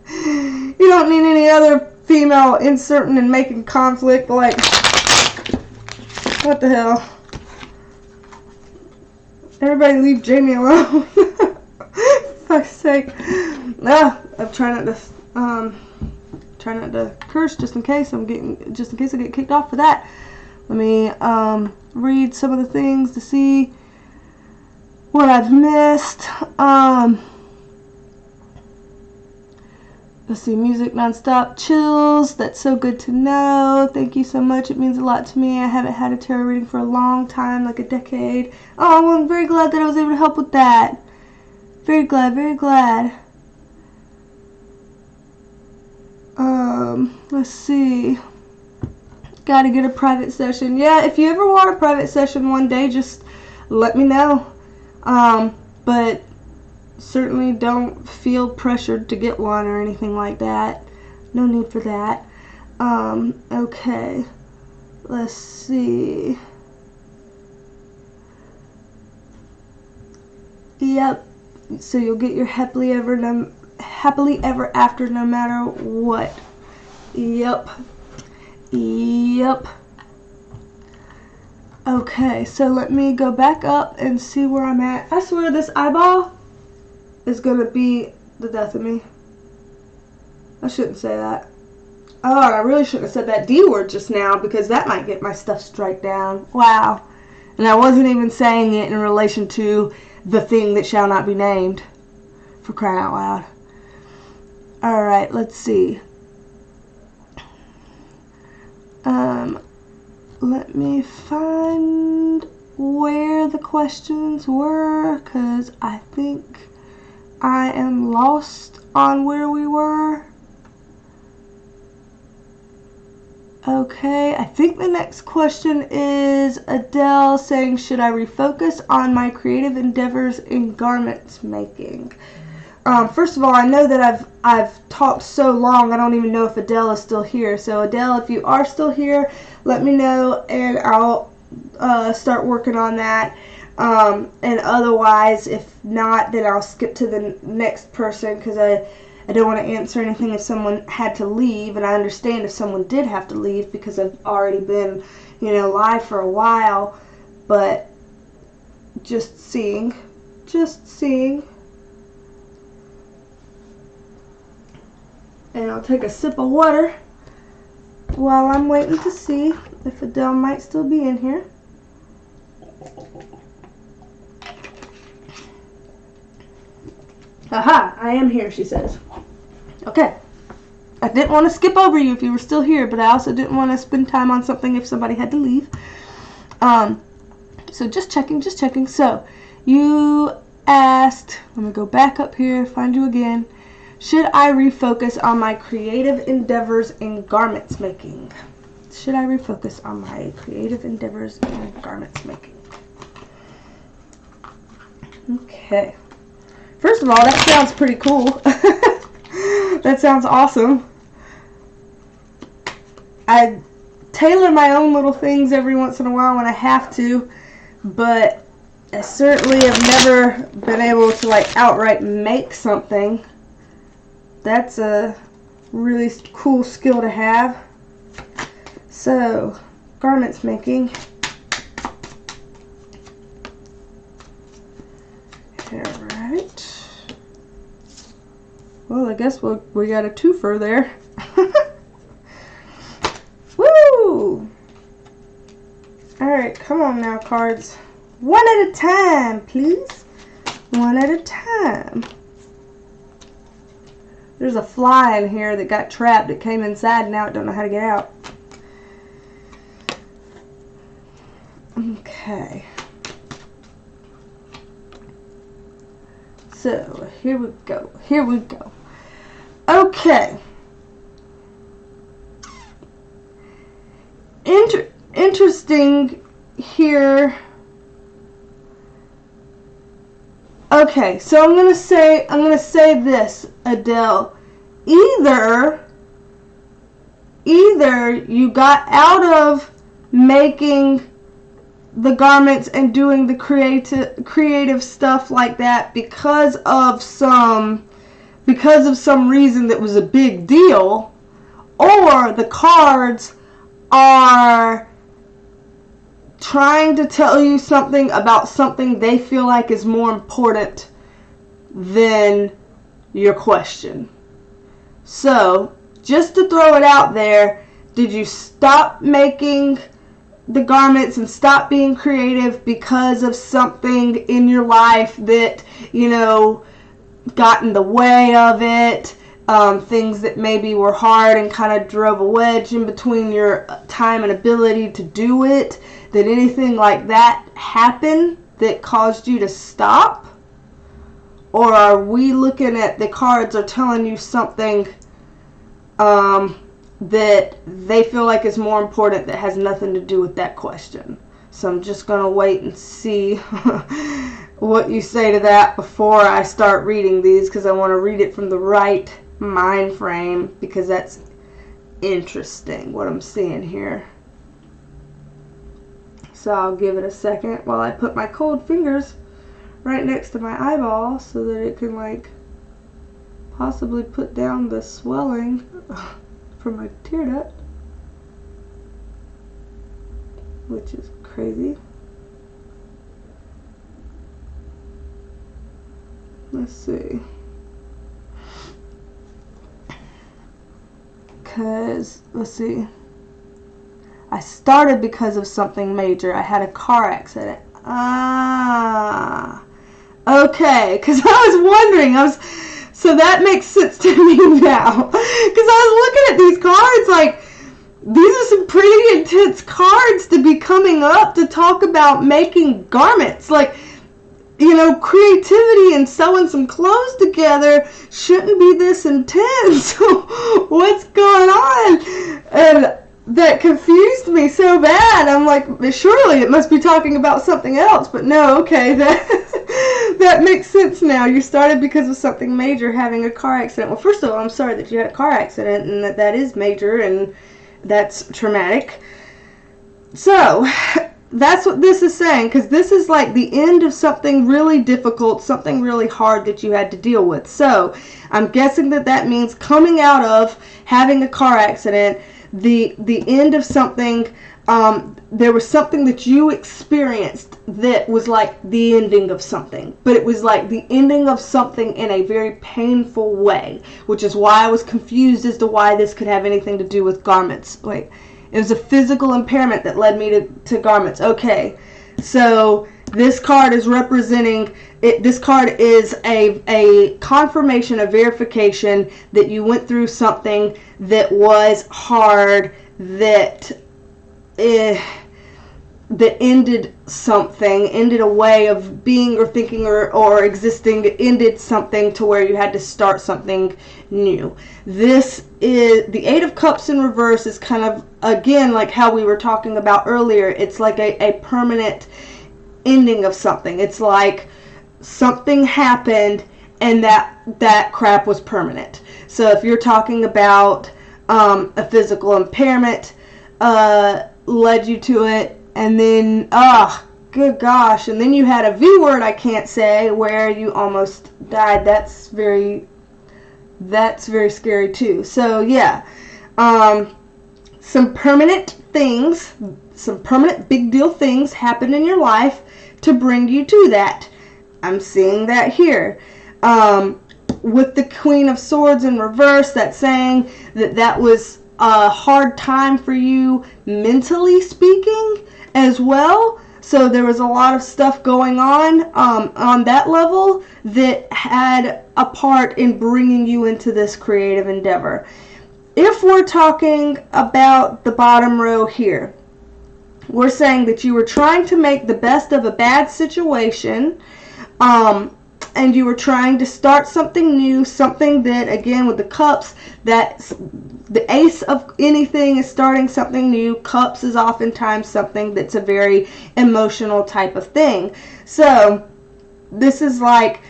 You don't need any other female inserting and making conflict. Like, what the hell? Everybody leave Jamie alone. For fuck's sake. I'm trying not to curse just in case I get kicked off for that. Let me read some of the things to see what I've missed. Let's see, music nonstop chills. That's so good to know. Thank you so much. It means a lot to me. I haven't had a tarot reading for a long time, like a decade. Oh, well, I'm very glad that I was able to help with that. Very glad, very glad. Let's see. Gotta get a private session. Yeah, if you ever want a private session one day, just let me know. But certainly don't feel pressured to get one or anything like that. No need for that. Okay. Let's see. Yep. So you'll get your happily ever after no matter what. Yep. Yep. Okay, so let me go back up and see where I'm at. I swear this eyeball is gonna be the death of me. I shouldn't say that. Oh, I really shouldn't have said that D word just now, because that might get my stuff strike down. Wow. And I wasn't even saying it in relation to the thing that shall not be named. For crying out loud. Alright, let's see. Let me find where the questions were, because I think I am lost on where we were. Okay, I think the next question is Adele saying, should I refocus on my creative endeavors in garments making? First of all, I know that I've talked so long, I don't even know if Adele is still here. So Adele, if you are still here, let me know and I'll start working on that. And otherwise, if not, then I'll skip to the next person, because I don't want to answer anything if someone had to leave, and I understand if someone did have to leave because I've already been, you know, live for a while. But just seeing. And I'll take a sip of water while I'm waiting to see if Adele might still be in here. Aha, I am here, she says. Okay. I didn't want to skip over you if you were still here, but I also didn't want to spend time on something if somebody had to leave. So just checking. So, you asked, let me go back up here, find you again. Should I refocus on my creative endeavors in garments making? Should I refocus on my creative endeavors in garments making? Okay. First of all, that sounds pretty cool. That sounds awesome. I tailor my own little things every once in a while when I have to, but I certainly have never been able to like outright make something. That's a really cool skill to have. So, garments making. Alright. Well, I guess we got a twofer there. Woo! Alright, come on now, cards. One at a time, please. One at a time. There's a fly in here that got trapped. It came inside and now it don't know how to get out. Okay. So, here we go. Here we go. Okay. Interesting here. Okay, so I'm gonna say this, Adele. Either you got out of making the garments and doing the creative stuff like that because of some reason that was a big deal, or the cards are trying to tell you something about something they feel like is more important than your question. So, just to throw it out there, did you stop making the garments and stop being creative because of something in your life that, got in the way of it? Things that maybe were hard and kind of drove a wedge in between your time and ability to do it? Did anything like that happen that caused you to stop? Or are we looking at the cards are telling you something that they feel like is more important that has nothing to do with that question? So I'm just going to wait and see what you say to that before I start reading these, because I want to read it from the right mind frame, because that's interesting what I'm seeing here. So I'll give it a second while I put my cold fingers right next to my eyeball so that it can possibly put down the swelling from my tear duct, which is crazy. Let's see. Let's see. I started because of something major. I had a car accident. Okay, because I was wondering, so that makes sense to me now. Because I was looking at these cards these are some pretty intense cards to be coming up to talk about making garments. Creativity and sewing some clothes together shouldn't be this intense. What's going on? And that confused me so bad. I'm like, surely it must be talking about something else. But no, okay, that makes sense now. You started because of something major, having a car accident. Well, first of all, I'm sorry that you had a car accident, and that is major, and that's traumatic. So, that's what this is saying, because this is like the end of something really difficult, something really hard that you had to deal with. So, I'm guessing that means coming out of having a car accident, the end of something. There was something that you experienced that was like the ending of something, but it was like the ending of something in a very painful way, which is why I was confused as to why this could have anything to do with garments. It was a physical impairment that led me to garments. Okay, so this card is representing it. This card is a confirmation, a verification that you went through something that was hard, that ended something, ended a way of being or thinking or existing, ended something to where you had to start something new. This is the Eight of Cups in reverse, is kind of, again, like how we were talking about earlier. It's like a permanent ending of something. It's like something happened and that crap was permanent. So if you're talking about a physical impairment led you to it, and then good gosh, and then you had a V word I can't say where you almost died. That's very scary too. So yeah, some permanent things, some permanent big deal things happened in your life to bring you to that. I'm seeing that here. With the Queen of Swords in reverse, that's saying that was a hard time for you mentally speaking as well. So there was a lot of stuff going on that level that had a part in bringing you into this creative endeavor. If we're talking about the bottom row here, we're saying that you were trying to make the best of a bad situation, and you were trying to start something new, something that, again, with the cups, that the ace of anything is starting something new. Cups is oftentimes something that's a very emotional type of thing. So this is like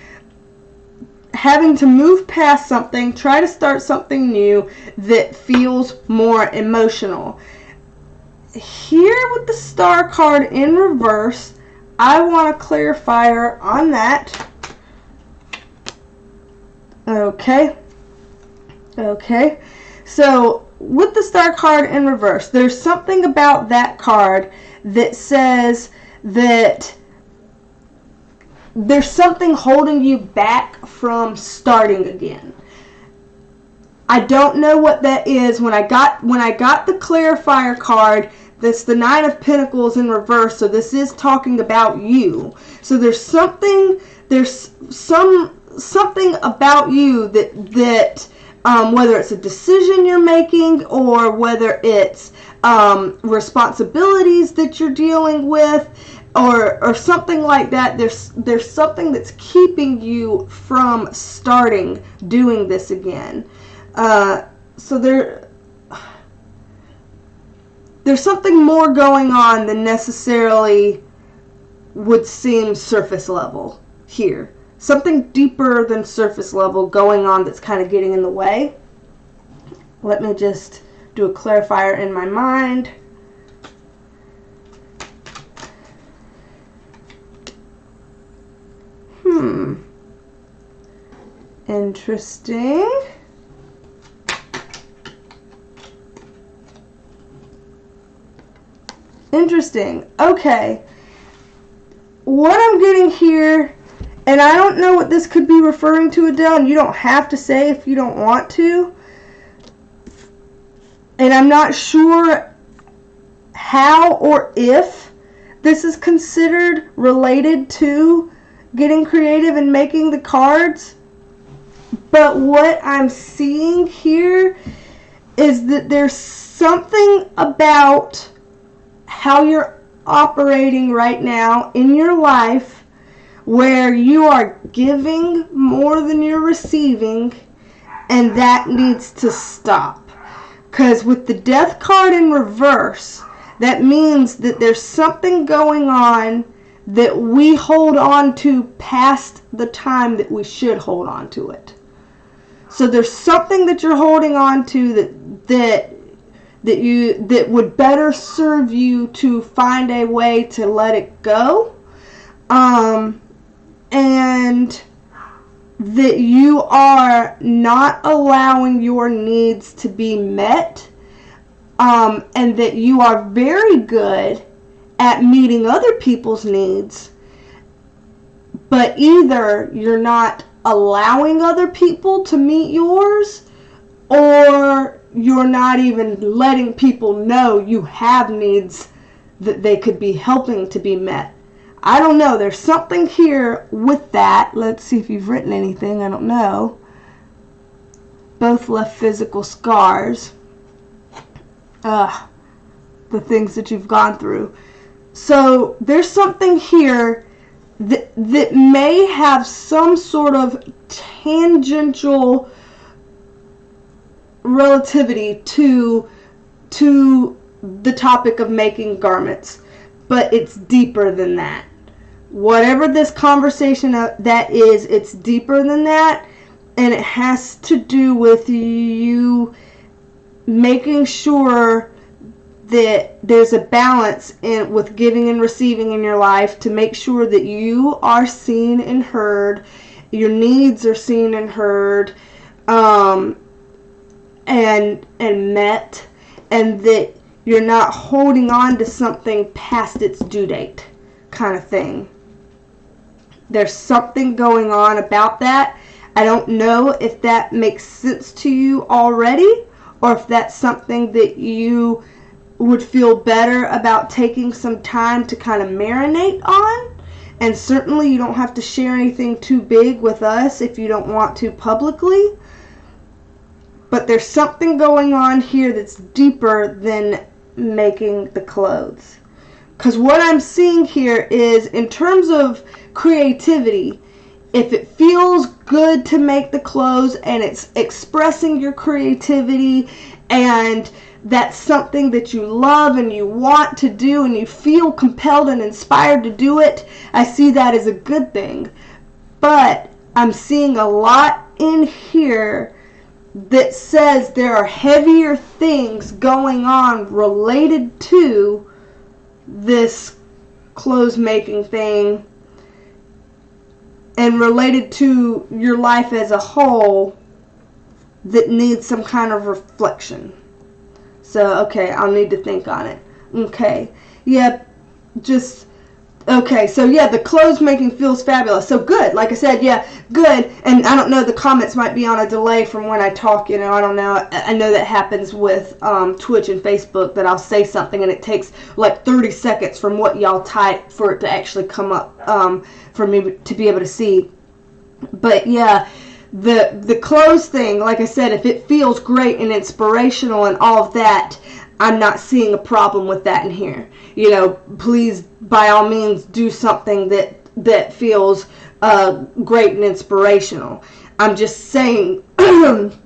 having to move past something, try to start something new that feels more emotional. Here with the Star card in reverse, I want a clarifier on that. Okay. So with the Star card in reverse, there's something about that card that says that there's something holding you back from starting again. I don't know what that is. When I got the clarifier card, that's the Nine of Pentacles in reverse, so this is talking about you. So there's something about you that whether it's a decision you're making or whether it's responsibilities that you're dealing with or something like that, there's something that's keeping you from starting doing this again. So there's something more going on than necessarily would seem surface level here. Something deeper than surface level going on that's kind of getting in the way. Let me just do a clarifier in my mind. Interesting. Okay. What I'm getting here, and I don't know what this could be referring to, Adele, and you don't have to say if you don't want to. And I'm not sure how or if this is considered related to getting creative and making the cards. But what I'm seeing here is that there's something about how you're operating right now in your life where you are giving more than you're receiving, and that needs to stop. Because with the Death card in reverse, that means that there's something going on that we hold on to past the time that we should hold on to it. So there's something that you're holding on to that would better serve you to find a way to let it go, and that you are not allowing your needs to be met, and that you are very good at meeting other people's needs, but either you're not allowing other people to meet yours, or you're not even letting people know you have needs that they could be helping to be met. I don't know. There's something here with that. Let's see if you've written anything. I don't know. Both left physical scars. The things that you've gone through. So there's something here that may have some sort of tangential relativity to the topic of making garments, but it's deeper than that. Whatever this conversation that is, it's deeper than that, and it has to do with you making sure that there's a balance with giving and receiving in your life, to make sure that you are seen and heard, your needs are seen and heard, and met, and that you're not holding on to something past its due date kind of thing. There's something going on about that. I don't know if that makes sense to you already, or if that's something that you would feel better about taking some time to kind of marinate on. And certainly you don't have to share anything too big with us if you don't want to publicly. But there's something going on here that's deeper than making the clothes. Because what I'm seeing here is, in terms of creativity, if it feels good to make the clothes and it's expressing your creativity and that's something that you love and you want to do and you feel compelled and inspired to do it, I see that as a good thing. But I'm seeing a lot in here that says there are heavier things going on related to this clothes making thing and related to your life as a whole that needs some kind of reflection. So, okay, I'll need to think on it. Okay, yeah, just, okay, so yeah, the clothes making feels fabulous. So good, like I said, yeah, good. And I don't know, the comments might be on a delay from when I talk, you know, I don't know. I know that happens with Twitch and Facebook, that I'll say something and it takes like 30 seconds from what y'all type for it to actually come up for me to be able to see. But yeah, the clothes thing, like I said, if it feels great and inspirational and all of that, I'm not seeing a problem with that in here. You know, please, by all means, do something that feels great and inspirational. I'm just saying that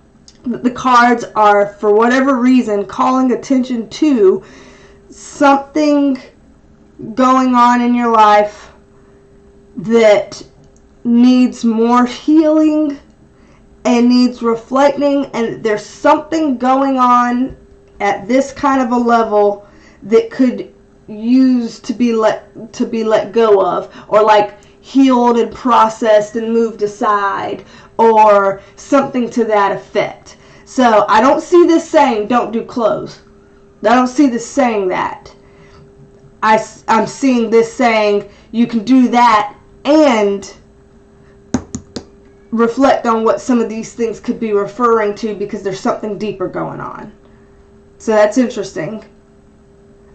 the cards are, for whatever reason, calling attention to something going on in your life that needs more healing and needs reflecting, and there's something going on at this kind of a level that could use to be let go of, or like healed and processed and moved aside, or something to that effect. So I don't see this saying don't do clothes. I don't see this saying that. I'm seeing this saying you can do that and reflect on what some of these things could be referring to, because there's something deeper going on. So that's interesting.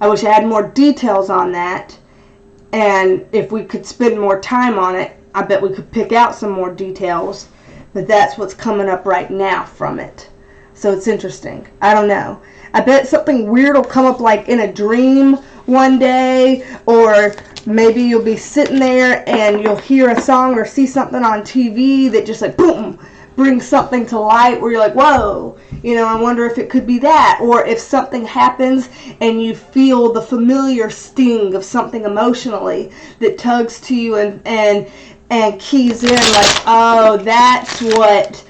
I wish I had more details on that, and if we could spend more time on it, I bet we could pick out some more details, but that's what's coming up right now from it. So it's interesting. I don't know. I bet something weird will come up, like in a dream one day, or maybe you'll be sitting there and you'll hear a song or see something on TV that just like boom brings something to light where you're like, whoa, you know, I wonder if it could be that. Or if something happens and you feel the familiar sting of something emotionally that tugs to you and keys in, like, oh, that's what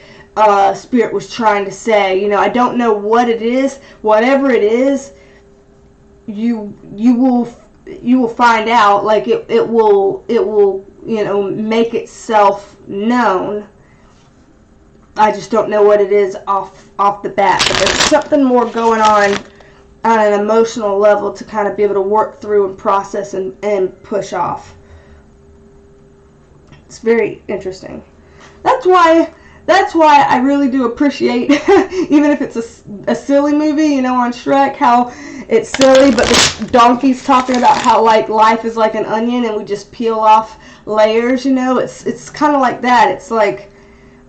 Spirit was trying to say. You know, I don't know what it is. Whatever it is, you will find out. Like it will you know, make itself known. I just don't know what it is off the bat, but there's something more going on an emotional level to kind of be able to work through and process and push off. It's very interesting. That's why I really do appreciate, even if it's a silly movie, you know, on Shrek, how it's silly, but the donkey's talking about how, like, life is like an onion and we just peel off layers, you know. It's kind of like that. It's like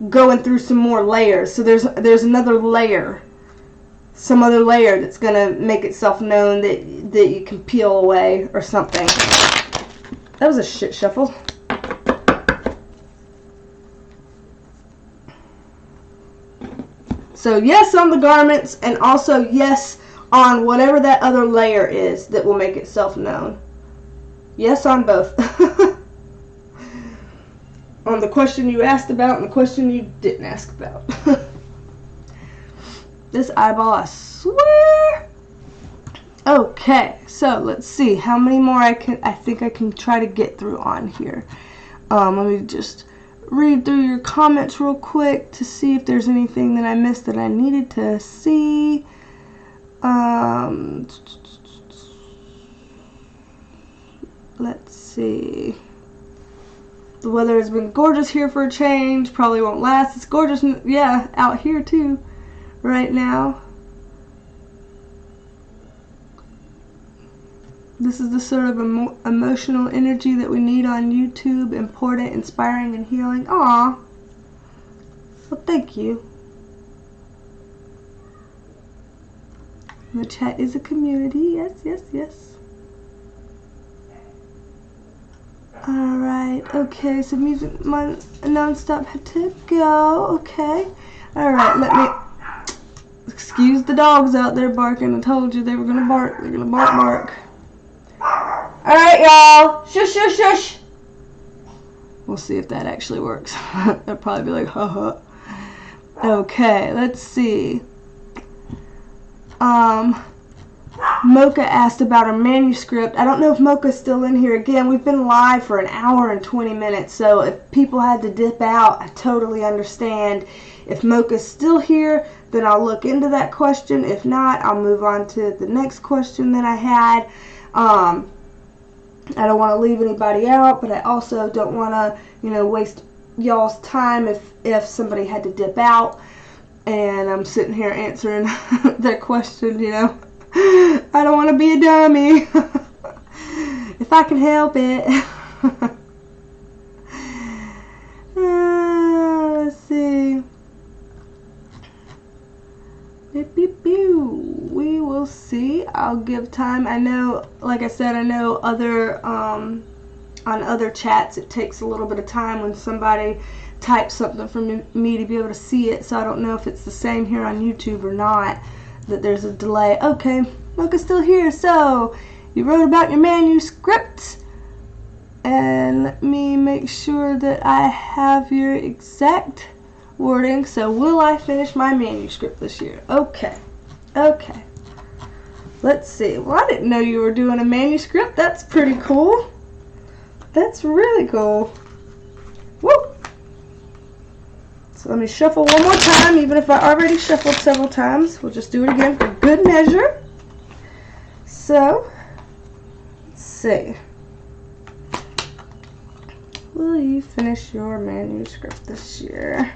going through some more layers. So there's another layer, some other layer that's going to make itself known that you can peel away or something. That was a shit shuffle. So yes on the garments, and also yes on whatever that other layer is that will make itself known. Yes on both. On the question you asked about and the question you didn't ask about. This eyeball, I swear. Okay, so let's see how many more I think I can try to get through on here. Let me just read through your comments real quick to see if there's anything that I missed that I needed to see. Let's see. The weather has been gorgeous here for a change. Probably won't last. It's gorgeous, yeah, out here too, right now. This is the sort of emotional energy that we need on YouTube. Important, inspiring, and healing. Aww. Well, thank you. The chat is a community. Yes, yes, yes. Alright, okay, so music non-stop had to go, okay. Alright, let me, excuse the dogs out there barking. I told you they were gonna bark. They're gonna bark. Alright, y'all, shush, shush, shush. We'll see if that actually works. They'll probably be like, haha. Okay, let's see. Moka asked about our manuscript. I don't know if Moka's still in here. Again, we've been live for an hour and 20 minutes, so if people had to dip out, I totally understand. If Moka's still here, then I'll look into that question. If not, I'll move on to the next question that I had. I don't want to leave anybody out, but I also don't want to, waste y'all's time if somebody had to dip out and I'm sitting here answering their question, I don't want to be a dummy. If I can help it. Let's see. We will see. I'll give time. I know, like I said, I know other on other chats it takes a little bit of time when somebody types something for me to be able to see it, so I don't know if it's the same here on YouTube or not, that there's a delay. Okay, Moka's still here. So you wrote about your manuscript, and let me make sure that I have your exact wording. So, will I finish my manuscript this year? Okay. Let's see. Well, I didn't know you were doing a manuscript. That's pretty cool. That's really cool. Woo! So let me shuffle one more time, even if I already shuffled several times. We'll just do it again for good measure. So, let's see. Will you finish your manuscript this year?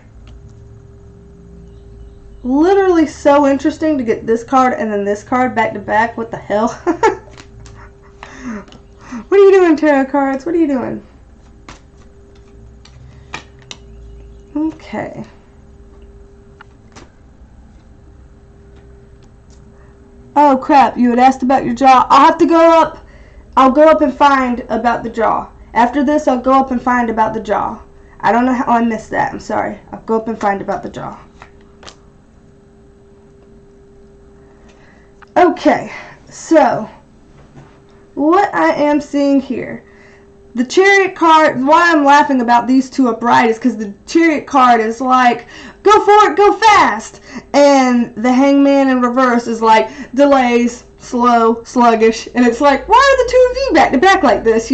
Literally so interesting to get this card and then this card back to back. What the hell? What are you doing, tarot cards? What are you doing? Okay. Oh crap, you had asked about your jaw. I'll have to go up. I'll go up and find about the jaw. After this, I'll go up and find about the jaw. I don't know how I missed that. I'm sorry. I'll go up and find about the jaw. Okay, so what I am seeing here, the Chariot card, why I'm laughing about these two upright is because the Chariot card is like, go for it, go fast, and the Hangman in reverse is like, delays, slow, sluggish, and it's like, why are the two of you back to back like this,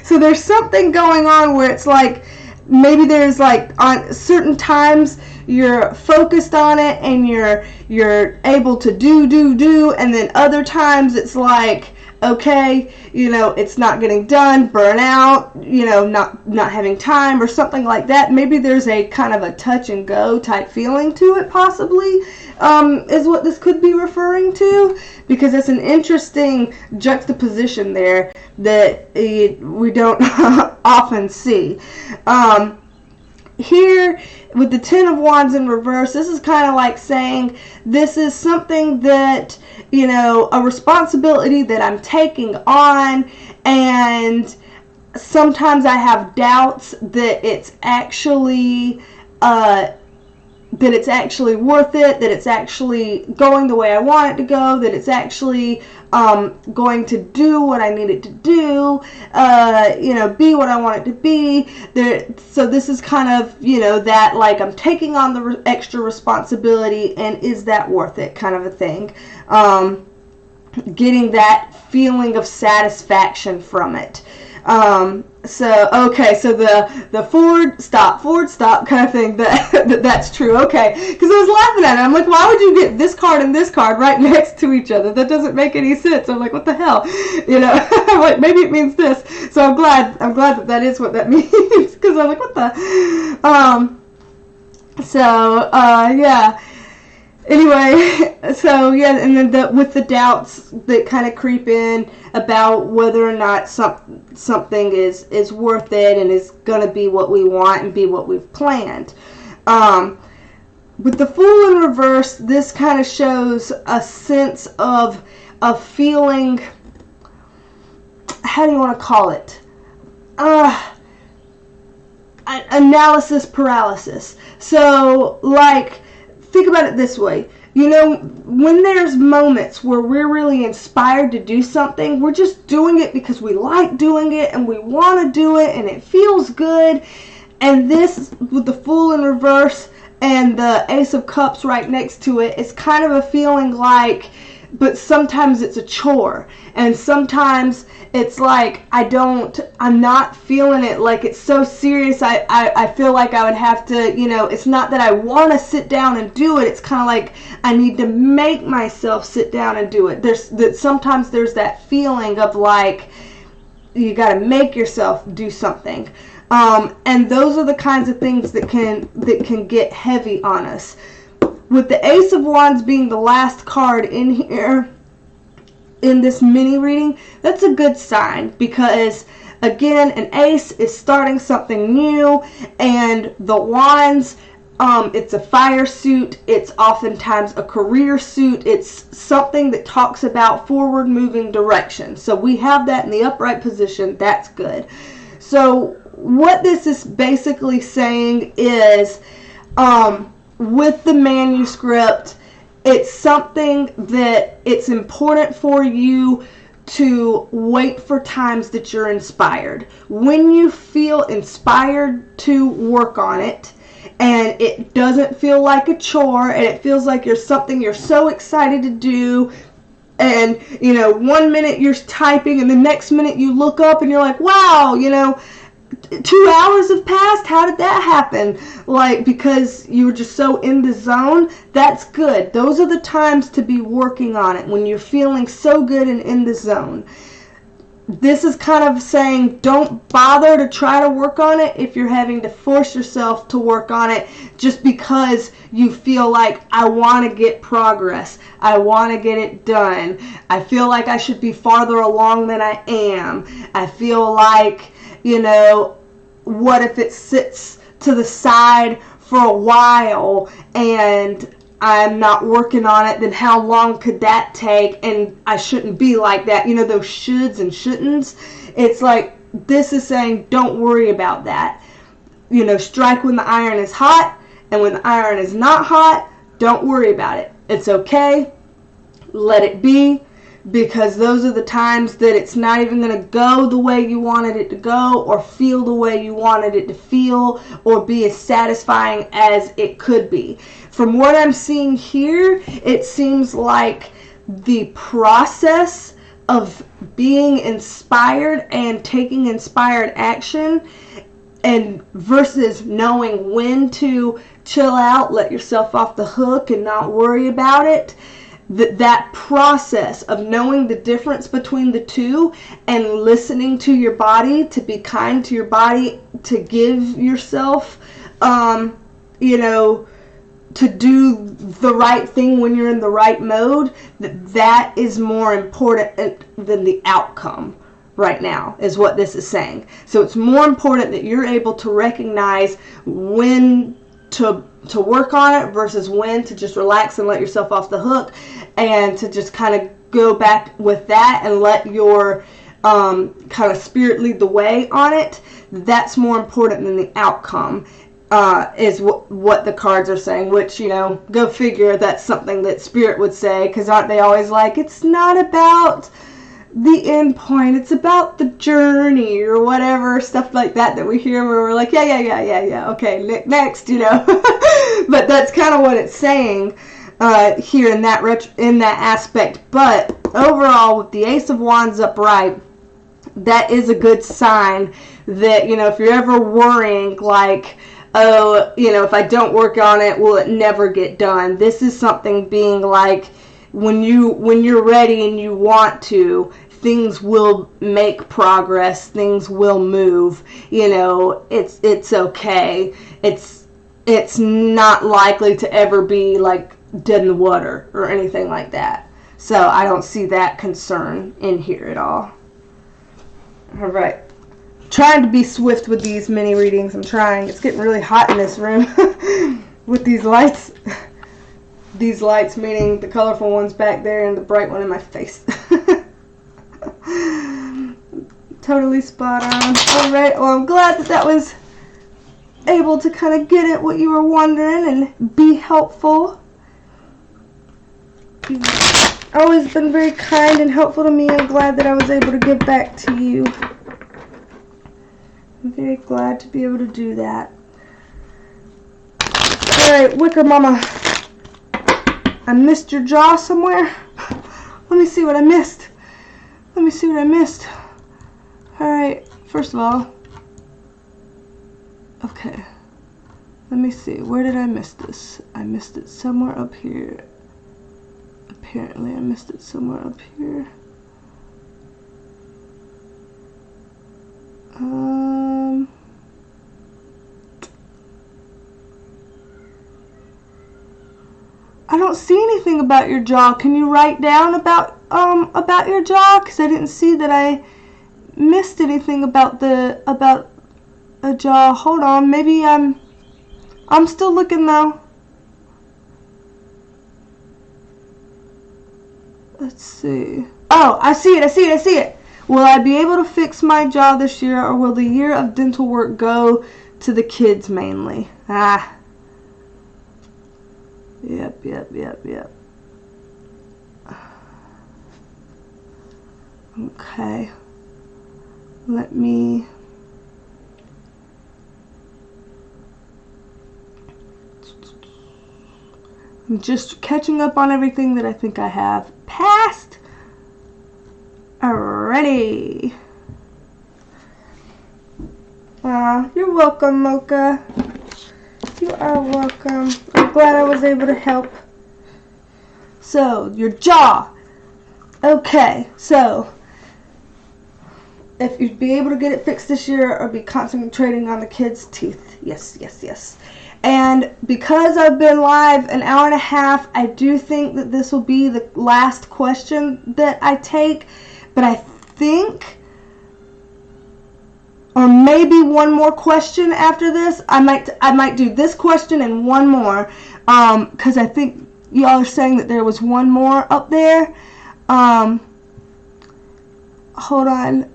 So there's something going on where it's like, maybe there's like, on certain times, you're focused on it and you're able to do, and then other times it's like, okay, it's not getting done, burn out, not having time or something like that. Maybe there's a kind of a touch and go type feeling to it, possibly, is what this could be referring to, because it's an interesting juxtaposition there that we don't often see. Here, with the Ten of Wands in reverse, this is kind of like saying this is something that, a responsibility that I'm taking on, and sometimes I have doubts that it's actually worth it, that it's actually going the way I want it to go, that it's actually going to do what I need it to do, be what I want it to be. So this is kind of, that like I'm taking on the extra responsibility, and is that worth it kind of a thing. Getting that feeling of satisfaction from it. So the forward stop kind of thing, that's true. Okay, because I was laughing at it. I'm like, why would you get this card and this card right next to each other? That doesn't make any sense. I'm like, what the hell? I'm like, maybe it means this. So I'm glad that is what that means, because I'm like, what the? Yeah. Anyway, so yeah, and then with the doubts that kind of creep in about whether or not something is worth it and is going to be what we want and be what we've planned. With the Fool in reverse, this kind of shows a sense of feeling, how do you want to call it? analysis paralysis. So, like, think about it this way. You know, when there's moments where we're really inspired to do something, we're just doing it because we like doing it and we want to do it and it feels good. And this, with the Fool in reverse and the Ace of Cups right next to it, it's kind of a feeling like, but sometimes it's a chore. And sometimes it's like, I'm not feeling it, like it's so serious, I feel like I would have to, you know, it's not that I want to sit down and do it, it's kind of like I need to make myself sit down and do it. Sometimes there's that feeling of like, you got to make yourself do something. And those are the kinds of things that can get heavy on us. With the Ace of Wands being the last card in here, in this mini reading, that's a good sign, because again, an ace is starting something new, and the wands, it's a fire suit, it's oftentimes a career suit, it's something that talks about forward moving direction. So we have that in the upright position, that's good. So what this is basically saying is, with the manuscript, it's something that it's important for you to wait for times that you're inspired. When you feel inspired to work on it, and it doesn't feel like a chore, and it feels like you're something you're so excited to do, and, you know, one minute you're typing, and the next minute you look up and you're like, wow, you know, 2 hours have passed, how did that happen? Like, because you were just so in the zone. That's good. Those are the times to be working on it, when you're feeling so good and in the zone. This is kind of saying, don't bother to try to work on it if you're having to force yourself to work on it just because you feel like, I want to get progress, I want to get it done, I feel like I should be farther along than I am, I feel like, you know, what if it sits to the side for a while and I'm not working on it, then how long could that take? And I shouldn't be like that. You know, those shoulds and shouldn'ts. It's like, this is saying, don't worry about that. You know, strike when the iron is hot, and when the iron is not hot, don't worry about it. It's okay. Let it be. Because those are the times that it's not even going to go the way you wanted it to go, or feel the way you wanted it to feel, or be as satisfying as it could be. From what I'm seeing here, it seems like the process of being inspired and taking inspired action, and versus knowing when to chill out, let yourself off the hook and not worry about it, that process of knowing the difference between the two and listening to your body, to be kind to your body, to give yourself, you know, to do the right thing when you're in the right mode, that is more important than the outcome right now, is what this is saying. So it's more important that you're able to recognize when to work on it versus when to just relax and let yourself off the hook, and to just kind of go back with that and let your kind of spirit lead the way on it. That's more important than the outcome, is what the cards are saying, which, you know, go figure, that's something that spirit would say, because aren't they always like, it's not about the end point, it's about the journey, or whatever, stuff like that we hear where we're like, yeah, okay, next, you know. But that's kind of what it's saying here in that aspect. But overall, with the Ace of Wands upright, that is a good sign that, you know, if you're ever worrying like, oh, you know, if I don't work on it, will it never get done? This is something being like, when you're ready and you want to, things will make progress, things will move, you know, it's okay. It's not likely to ever be like dead in the water or anything like that. So I don't see that concern in here at all. All right. Trying to be swift with these mini readings. I'm trying. It's getting really hot in this room with these lights. These lights, meaning the colorful ones back there and the bright one in my face. totally spot on. Alright, well I'm glad that that was able to kind of get at what you were wondering and be helpful. You've always been very kind and helpful to me. I'm glad that I was able to give back to you. I'm very glad to be able to do that. Alright, Wicker Mama. I missed your jaw somewhere. Let me see what I missed. Let me see what I missed. Alright, first of all. Okay. Let me see. Where did I miss this? I missed it somewhere up here. Apparently, I missed it somewhere up here. I don't see anything about your jaw. Can you write down about your jaw? Because I didn't see that I missed anything about a jaw. Hold on, maybe I'm still looking though. Let's see. Oh, I see it, I see it, I see it. Will I be able to fix my jaw this year, or will the year of dental work go to the kids mainly? Ah. Yep. Okay. Let me... I'm just catching up on everything that I think I have passed. Alrighty. You're welcome, Moka. You are welcome. I'm glad I was able to help. So, your jaw. Okay, so if you'd be able to get it fixed this year or be concentrating on the kids' teeth. Yes. And because I've been live an hour and a half, I do think that this will be the last question that I take. But I think, or maybe one more question after this. I might do this question and one more, because I think y'all are saying that there was one more up there. Hold on.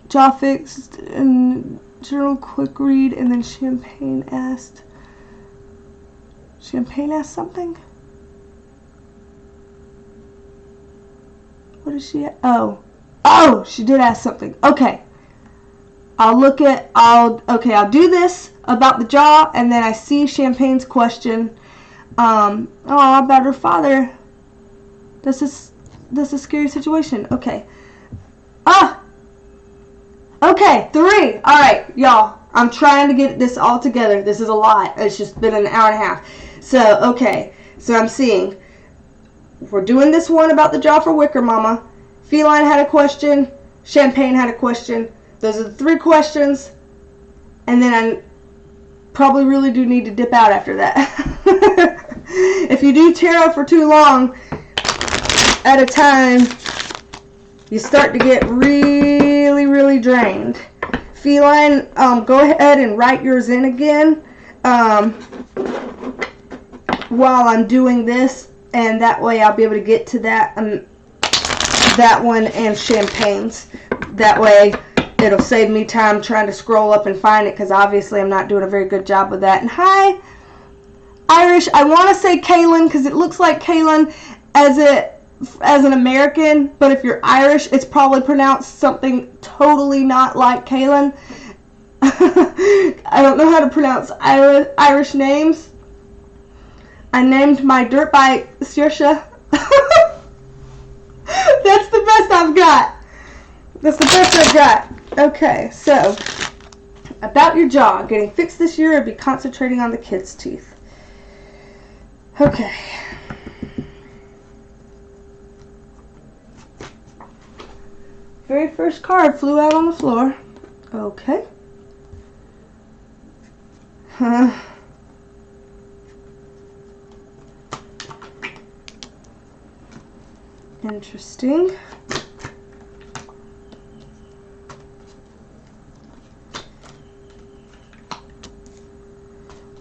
Jaw fixed and journal quick read, and then Champagne asked something. What did she ask? Oh, she did ask something. Okay. I'll do this about the jaw, and then I see Champagne's question. About her father. That's a scary situation. Okay. Okay, 3. Alright, y'all. I'm trying to get this all together. This is a lot. It's just been an hour and a half. So, okay. So I'm seeing. We're doing this one about the jaw for Wicker Mama. Feline had a question. Champagne had a question. Those are the 3 questions. And then I probably really do need to dip out after that. If you do tarot for too long at a time, you start to get really, really drained. Feline, go ahead and write yours in again while I'm doing this, and that way I'll be able to get to that one and Champagne's. That way it'll save me time trying to scroll up and find it, because obviously I'm not doing a very good job with that. And hi, Irish. I want to say Kaylin because it looks like Kaylin as an American, but if you're Irish, it's probably pronounced something totally not like Kaylin. I don't know how to pronounce Irish names. I named my dirt bike Saoirse. That's the best I've got. That's the best I've got. Okay, so about your jaw, getting fixed this year or be concentrating on the kids' teeth. Okay. Very first card flew out on the floor. Okay. Interesting.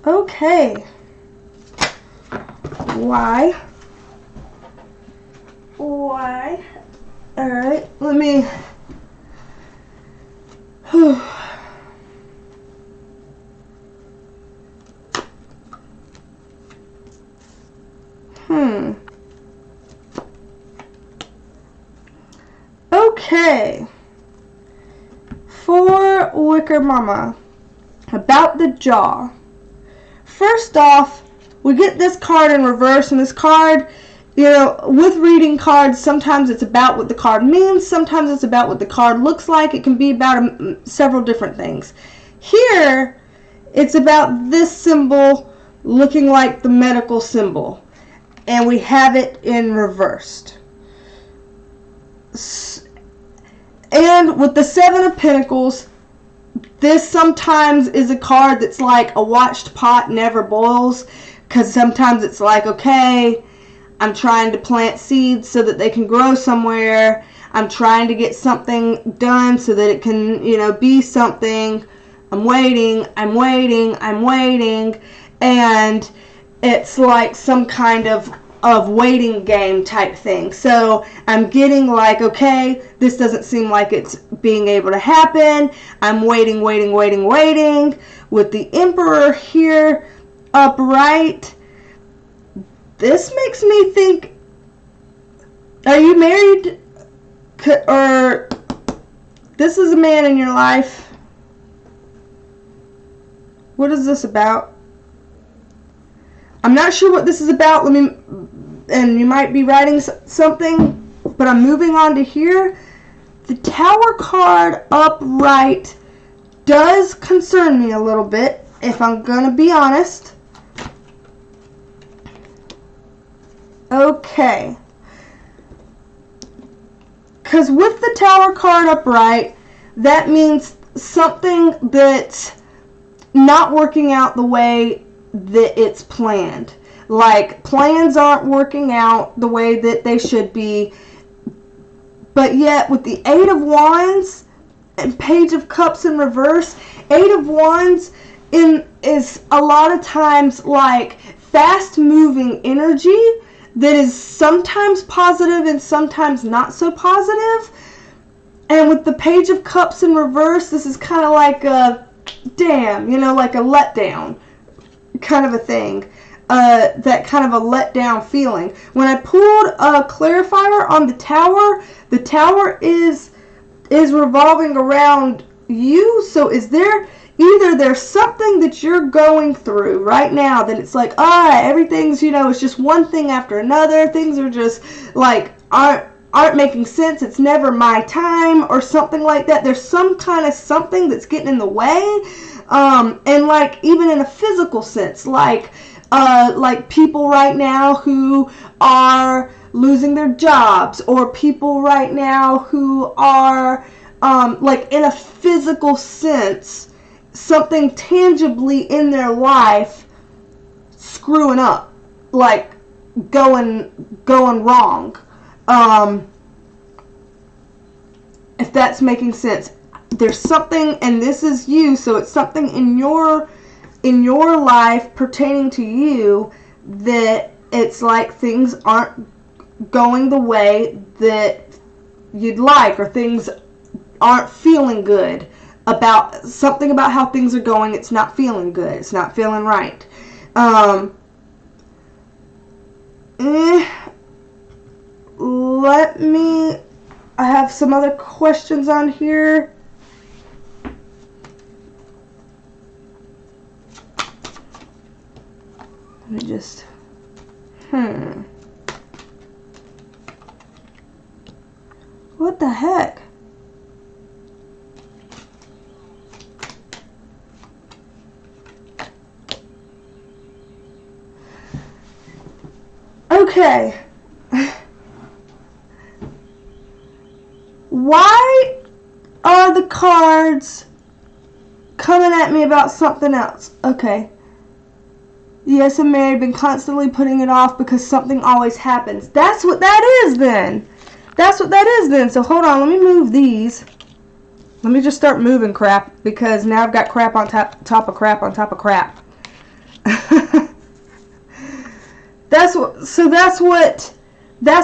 Okay. Why? Alright, let me Okay. For Wicker Mama, about the jaw. First off, we get this card in reverse, and this card, you know, with reading cards, sometimes it's about what the card means, sometimes it's about what the card looks like. It can be about several different things. Here, it's about this symbol looking like the medical symbol, and we have it in reversed. And with the Seven of Pentacles, this sometimes is a card that's like a watched pot never boils, because sometimes it's like, okay, I'm trying to plant seeds so that they can grow somewhere. I'm trying to get something done so that it can, you know, be something. I'm waiting. And it's like some kind of waiting game type thing. So I'm getting like, okay, this doesn't seem like it's being able to happen. I'm waiting. With the Emperor here upright, this makes me think, are you married? Or this is a man in your life? What is this about? I'm not sure what this is about. And you might be writing something, but I'm moving on to here. The Tower card upright does concern me a little bit, if I'm going to be honest. Okay. Because with the Tower card upright, that means something that's not working out the way that it's planned. Like, plans aren't working out the way that they should be. But yet, with the Eight of Wands and Page of Cups in reverse, Eight of Wands is a lot of times like fast-moving energy that is sometimes positive and sometimes not so positive. And with the Page of Cups in reverse, this is kind of like a damn, you know, like a letdown kind of a thing. That kind of a letdown feeling. When I pulled a clarifier on the Tower is revolving around you. So is there either there's something that you're going through right now that it's like, everything's, you know, it's just one thing after another. Things are just like aren't making sense. It's never my time or something like that. There's some kind of something that's getting in the way. And like even in a physical sense, like people right now who are losing their jobs, or people right now who are like in a physical sense, something tangibly in their life screwing up, like going wrong. If that's making sense. There's something, and this is you, so it's something in your life pertaining to you that it's like things aren't going the way that you'd like, or things aren't feeling good about something about how things are going. It's not feeling good. It's not feeling right. I have some other questions on here. Let me just, what the heck? Okay. Why are the cards coming at me about something else? Okay. Yes, I'm married, been constantly putting it off because something always happens. That's what that is then. That's what that is then. So hold on, let me move these. Let me just start moving crap, because now I've got crap on top of crap on top of crap. That's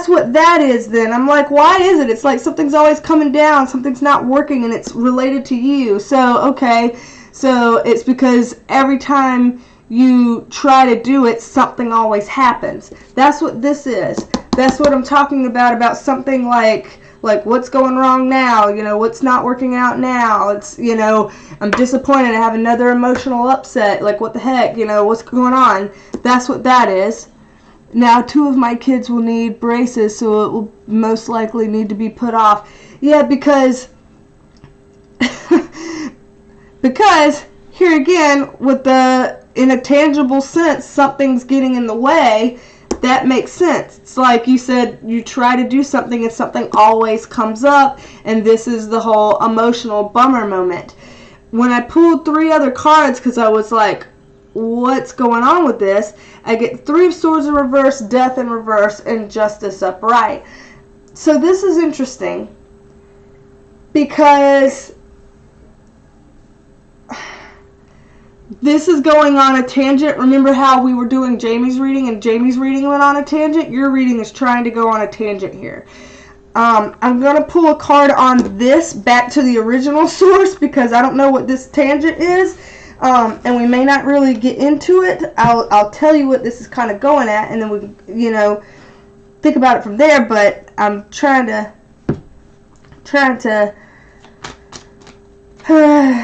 what that is then. I'm like, why is it? It's like something's always coming down, something's not working, and it's related to you. So, okay, so it's because every time you try to do it, something always happens. That's what this is. That's what I'm talking about something like what's going wrong now, you know, what's not working out now. It's, you know, I'm disappointed, I have another emotional upset, like what the heck, you know, what's going on. That's what that is. Now 2 of my kids will need braces, so it will most likely need to be put off. Yeah, because here again, with the, in a tangible sense, something's getting in the way. That makes sense. It's like you said, you try to do something and something always comes up, and this is the whole emotional bummer moment. When I pulled 3 other cards, because I was like, what's going on with this? I get 3 of Swords in reverse, Death in reverse, and Justice upright. So this is interesting, because this is going on a tangent. Remember how we were doing Jamie's reading and Jamie's reading went on a tangent? Your reading is trying to go on a tangent here. I'm going to pull a card on this back to the original source because I don't know what this tangent is. And we may not really get into it. I'll tell you what this is kind of going at, and then we, you know, think about it from there. But I'm trying to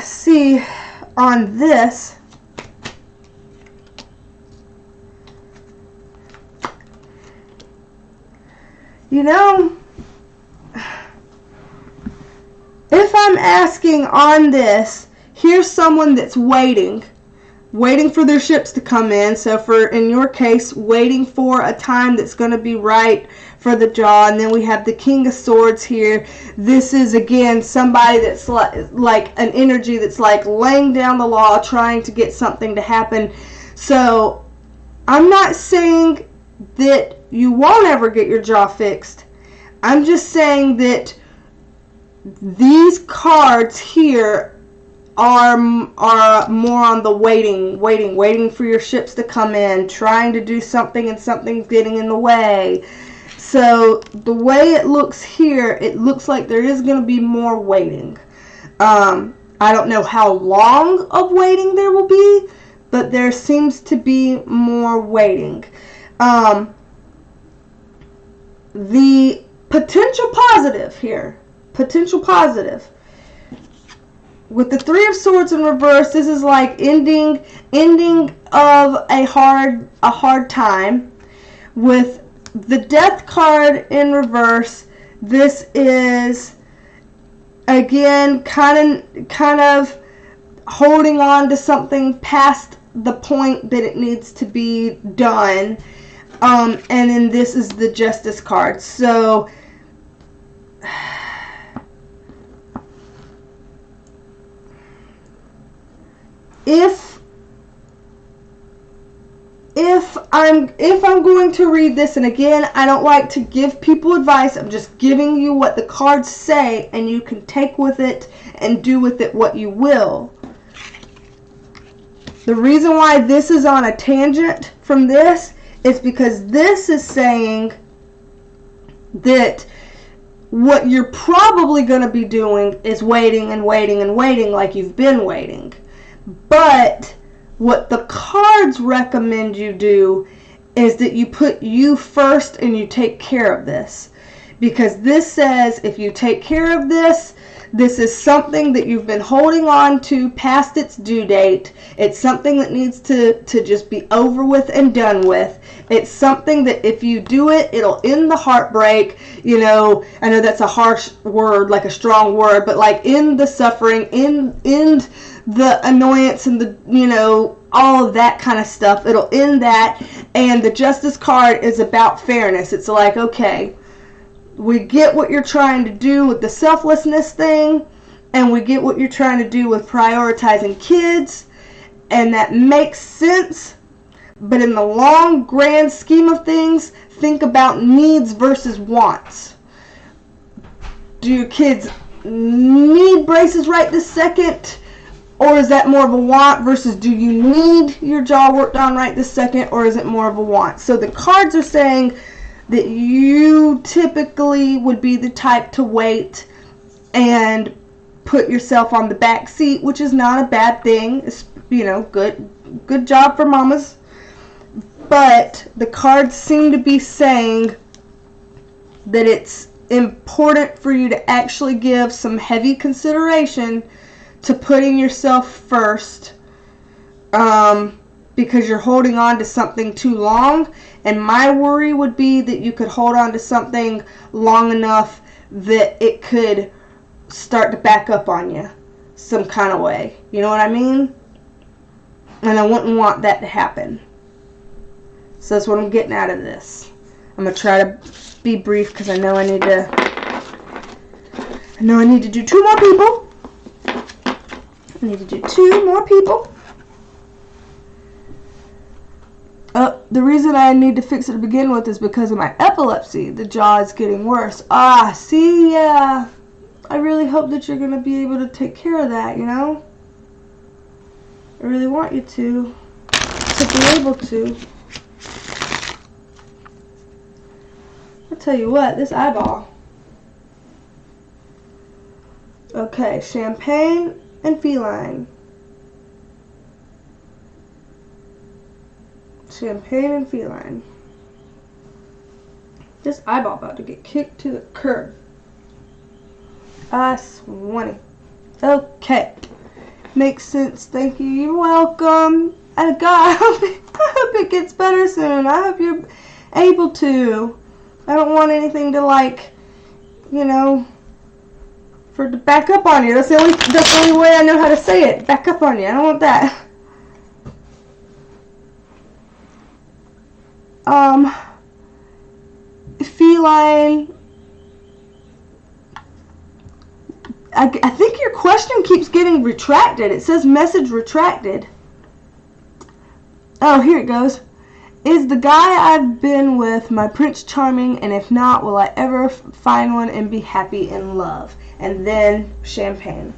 see on this. You know, if I'm asking on this, here's someone that's waiting for their ships to come in. So for, in your case, waiting for a time that's going to be right for the draw. And then we have the King of Swords here. This is, again, somebody that's like an energy that's like laying down the law, trying to get something to happen. So I'm not saying that you won't ever get your jaw fixed. I'm just saying that these cards here are more on the waiting for your ships to come in, trying to do something and something's getting in the way. So the way it looks here, it looks like there is going to be more waiting. I don't know how long of waiting there will be, but there seems to be more waiting. The potential positive here, with the 3 of Swords in reverse, this is like ending of a hard time. With the Death card in reverse, this is again kind of holding on to something past the point that it needs to be done. And then this is the Justice card. So if I'm going to read this, and again, I don't like to give people advice, I'm just giving you what the cards say, and you can take with it and do with it what you will. The reason why this is on a tangent from this is because this is saying that what you're probably going to be doing is waiting and waiting and waiting like you've been waiting. But what the cards recommend you do is that you put you first and you take care of this. Because this says if you take care of this, this is something that you've been holding on to past its due date. It's something that needs to just be over with and done with. It's something that if you do it, it'll end the heartbreak. You know, I know that's a harsh word, like a strong word, but like end the suffering, end the annoyance and the, you know, all of that kind of stuff. It'll end that. And the Justice card is about fairness. It's like, okay, we get what you're trying to do with the selflessness thing, and we get what you're trying to do with prioritizing kids, and that makes sense. But in the long, grand scheme of things, think about needs versus wants. Do your kids need braces right this second? Or is that more of a want versus do you need your jaw worked on right this second, or is it more of a want? So the cards are saying that you typically would be the type to wait and put yourself on the back seat, which is not a bad thing. It's, you know, good job for mamas. But the cards seem to be saying that it's important for you to actually give some heavy consideration to putting yourself first, because you're holding on to something too long. And my worry would be that you could hold on to something long enough that it could start to back up on you some kind of way. You know what I mean? And I wouldn't want that to happen. So that's what I'm getting out of this. I'm going to try to be brief because I know I need to do 2 more people. I need to do 2 more people. The reason I need to fix it to begin with is because of my epilepsy. The jaw is getting worse. See, yeah. I really hope that you're going to be able to take care of that, you know? I really want you to be able to. I'll tell you what, this eyeball. Okay, champagne and feline. Champagne and feline. This eyeball about to get kicked to the curb. I swanny. Okay. Makes sense. Thank you. You're welcome. And God, I hope it gets better soon. I hope you're able to. I don't want anything to, like, you know, for it to back up on you. That's the only way I know how to say it. Back up on you. I don't want that. Feline. I think your question keeps getting retracted. It says message retracted. Oh, here it goes. Is the guy I've been with my Prince Charming, and if not, will I ever find one and be happy in love? And then champagne.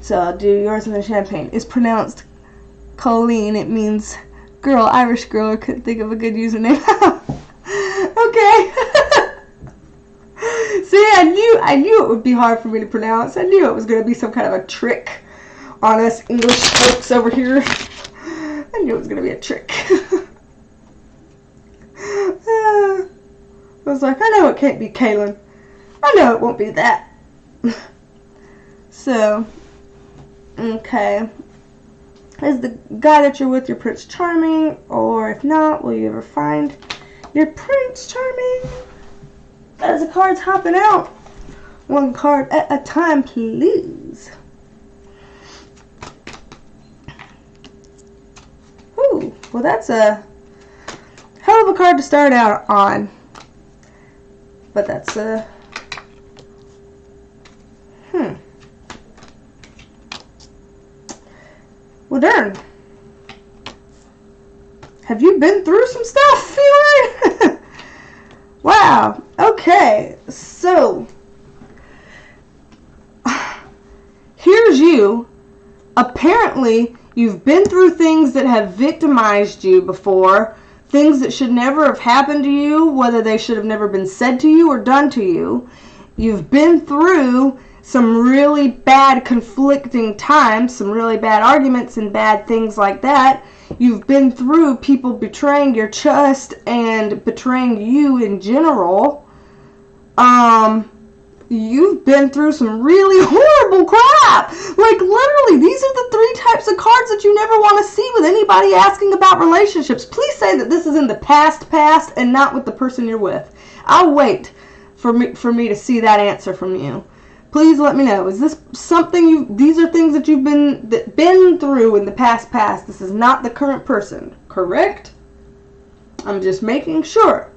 So I'll do yours and then champagne. It's pronounced Colleen. It means girl, Irish girl. I couldn't think of a good username. Okay. See, I knew it would be hard for me to pronounce. I knew it was going to be some kind of a trick on us English folks over here. I knew it was going to be a trick. I was like, I know it can't be Kaylin. I know it won't be that. So, okay. Is the guy that you're with your Prince Charming? Or if not, will you ever find your Prince Charming? As the card's hopping out. 1 card at a time, please. Ooh, well that's a hell of a card to start out on. But that's a... Well, darn. Have you been through some stuff, Feline? Wow. Okay. So, here's you. Apparently, you've been through things that have victimized you before. Things that should never have happened to you, whether they should have never been said to you or done to you. You've been through some really bad conflicting times, some really bad arguments and bad things like that. You've been through people betraying your trust and betraying you in general. You've been through some really horrible crap. Like, literally, these are the 3 types of cards that you never want to see with anybody asking about relationships. Please say that this is in the past and not with the person you're with. I'll wait for me to see that answer from you. Please let me know. Is this something these are things that you've been through in the past? This is not the current person, correct? I'm just making sure.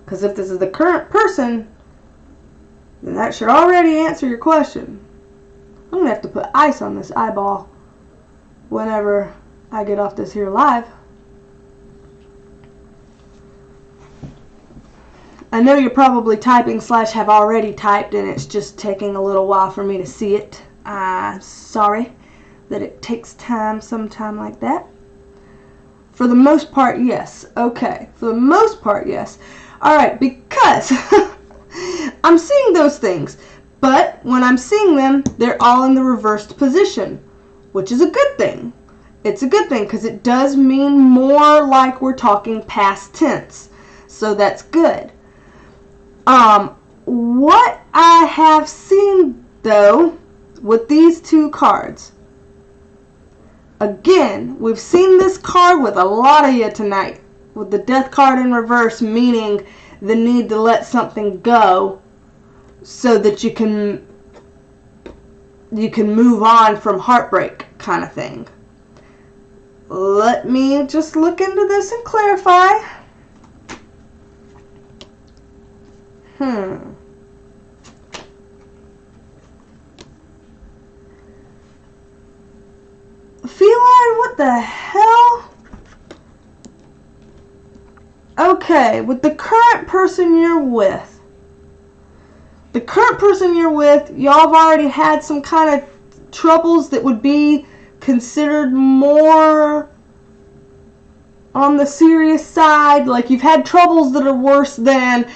Because if this is the current person, then that should already answer your question. I'm going to have to put ice on this eyeball whenever I get off this here live. I know you're probably typing / have already typed, and it's just taking a little while for me to see it. Sorry that it takes time sometime like that. For the most part, yes. Okay, for the most part, yes. Alright, because I'm seeing those things, but when I'm seeing them, they're all in the reversed position, which is a good thing. It's a good thing because it does mean more like we're talking past tense, so that's good. What I have seen, though, with these two cards, again, we've seen this card with a lot of you tonight, with the death card in reverse, meaning the need to let something go so that you can move on from heartbreak kind of thing. Let me just look into this and clarify. Feline, what the hell? Okay, with the current person you're with. The current person you're with, y'all have already had some kind of troubles that would be considered more on the serious side. Like, you've had troubles that are worse than,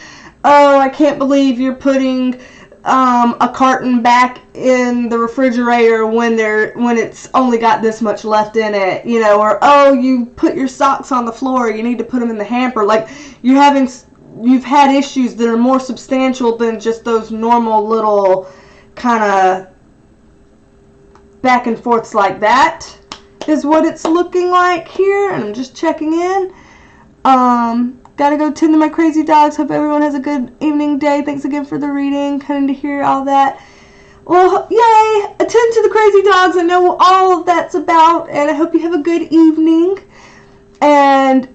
oh, I can't believe you're putting a carton back in the refrigerator when it's only got this much left in it, you know, or, oh, you put your socks on the floor, you need to put them in the hamper. Like, you've had issues that are more substantial than just those normal little kind of back and forths like that, is what it's looking like here. And I'm just checking in. Gotta go tend to my crazy dogs. Hope everyone has a good evening, day. Thanks again for the reading. Kind of to hear all that. Well, yay! Attend to the crazy dogs. I know what all of that's about, and I hope you have a good evening. And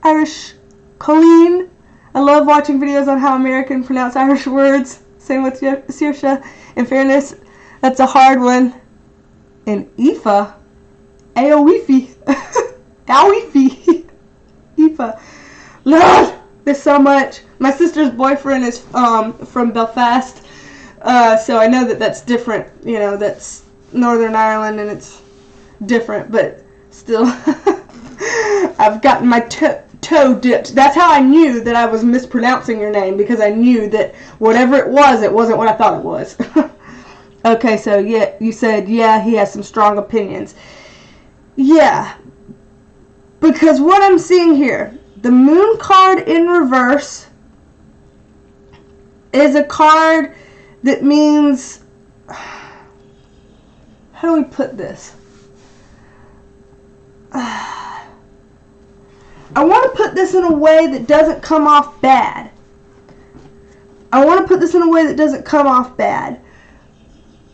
Irish Colleen, I love watching videos on how Americans pronounce Irish words. Same with Saoirse. In fairness, that's a hard one. And Aoife, Aoife, Aoife. Aoife. Lord, there's so much. My sister's boyfriend is from Belfast, so I know that that's different. You know, that's Northern Ireland, and it's different, but still, I've gotten my toe dipped. That's how I knew that I was mispronouncing your name, because I knew that whatever it wasn't what I thought it was. Okay, so yeah, you said, yeah, he has some strong opinions. Yeah. Because what I'm seeing here, the Moon card in reverse is a card that means, how do we put this? I want to put this in a way that doesn't come off bad.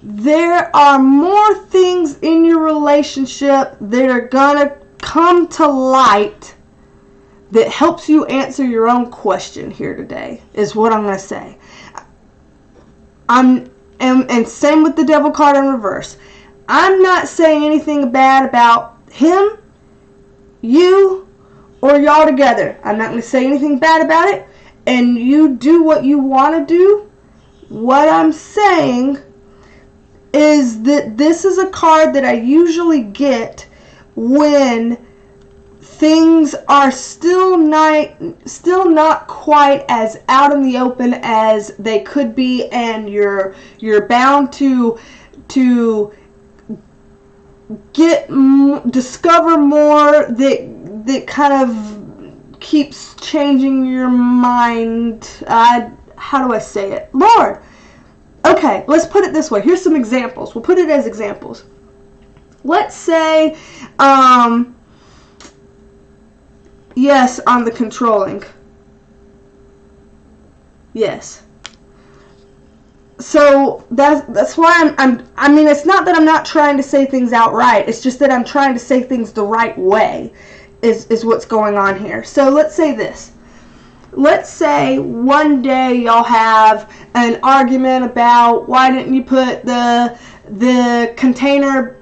There are more things in your relationship that are gonna come to light that helps you answer your own question here today, is what I'm going to say. And same with the Devil card in reverse. I'm not saying anything bad about him, you, or y'all together. I'm not going to say anything bad about it, and you do what you want to do. What I'm saying is that this is a card that I usually get when things are still not quite as out in the open as they could be, and you're bound to discover more that kind of keeps changing your mind. How do I say it? Lord. Okay, let's put it this way. Here's some examples. We'll put it as examples. Let's say, yes, on the controlling. Yes. So that's why I mean, it's not that I'm not trying to say things outright. It's just that I'm trying to say things the right way is what's going on here. So let's say this. Let's say one day y'all have an argument about why didn't you put the container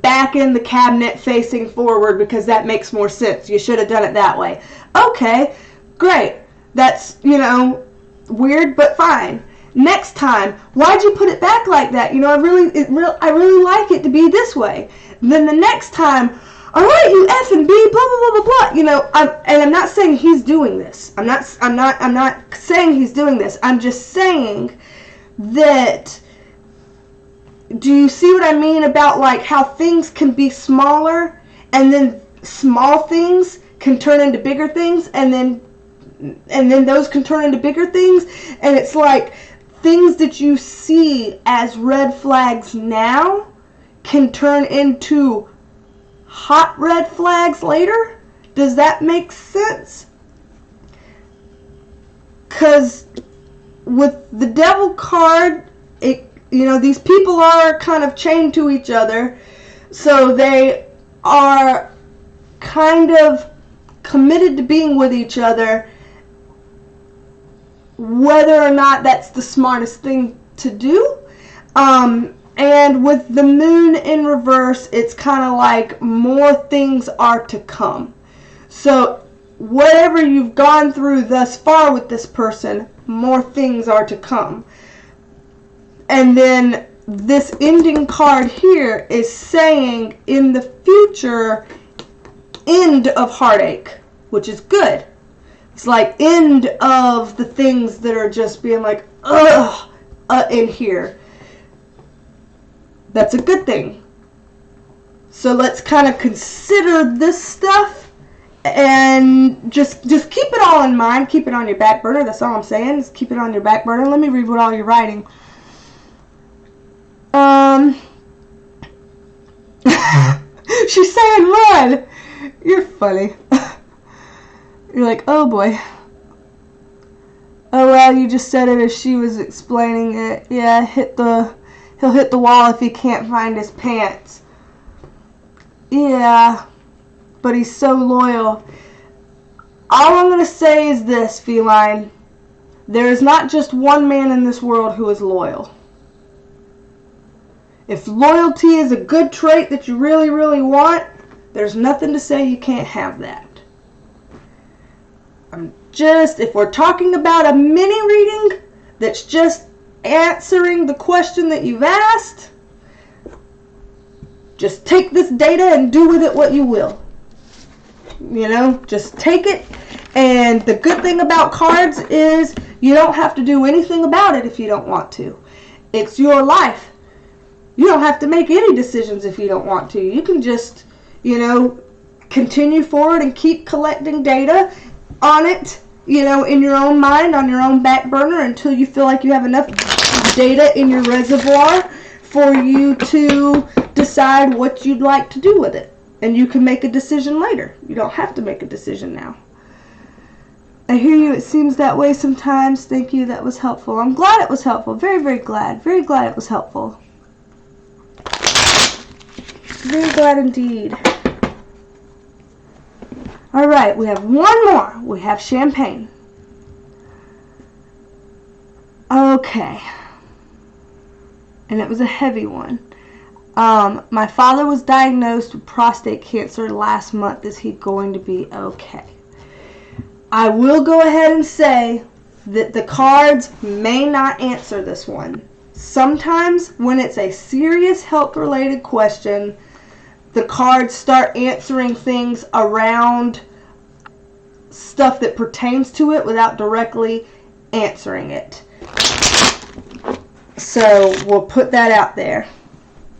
back in the cabinet facing forward, because that makes more sense. You should have done it that way. Okay, great. That's, weird, but fine. Next time, why'd you put it back like that? I really like it to be this way. Then the next time, all right, you F and B, blah blah blah blah blah. I'm not saying he's doing this. I'm not saying he's doing this. I'm just saying that. Do you see what I mean about like how things can be smaller, and then small things can turn into bigger things, and then and then those can turn into bigger things. And it's like things that you see as red flags now can turn into hot red flags later. Does that make sense? Because with the devil card, these people are kind of chained to each other, so they are kind of committed to being with each other, whether or not that's the smartest thing to do. And with the moon in reverse, it's kind of like more things are to come. So whatever you've gone through thus far with this person, more things are to come. And then this ending card here is saying in the future, end of heartache, which is good. It's like end of the things that are just being like, ugh, in here. That's a good thing. So let's kind of consider this stuff and just keep it all in mind. Keep it on your back burner. That's all I'm saying. Just keep it on your back burner. Let me read what all you're writing. She's saying run. You're funny. You're like, oh boy. Oh well, you just said it as she was explaining it. Yeah, he'll hit the wall if he can't find his pants. Yeah, but he's so loyal. All I'm going to say is this, Feline. There is not just one man in this world who is loyal. If loyalty is a good trait that you really, really want, there's nothing to say you can't have that. If we're talking about a mini reading that's just answering the question that you've asked, just take this data and do with it what you will. Just take it. And the good thing about cards is you don't have to do anything about it if you don't want to. It's your life. You don't have to make any decisions if you don't want to. You can just, continue forward and keep collecting data on it, in your own mind, on your own back burner until you feel like you have enough data in your reservoir for you to decide what you'd like to do with it. And you can make a decision later. You don't have to make a decision now. I hear you. It seems that way sometimes. Thank you. That was helpful. I'm glad it was helpful. Very, very glad. Very glad it was helpful. Very glad indeed. All right. We have one more. We have champagne. Okay. And it was a heavy one. My father was diagnosed with prostate cancer last month. Is he going to be okay? I will go ahead and say that the cards may not answer this one. Sometimes when it's a serious health-related question, the cards start answering things around stuff that pertains to it without directly answering it. So we'll put that out there.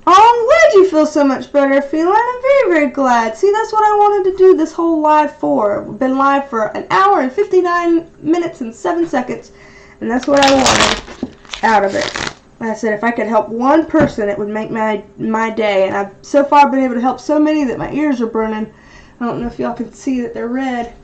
Oh, I'm glad you feel so much better, Feline. I'm very, very glad. See, that's what I wanted to do this whole live for. We've been live for an hour and 59 minutes and 7 seconds, and that's what I wanted out of it. Like I said, if I could help one person, it would make my day, and I've so far been able to help so many that my ears are burning. I don't know if y'all can see that they're red,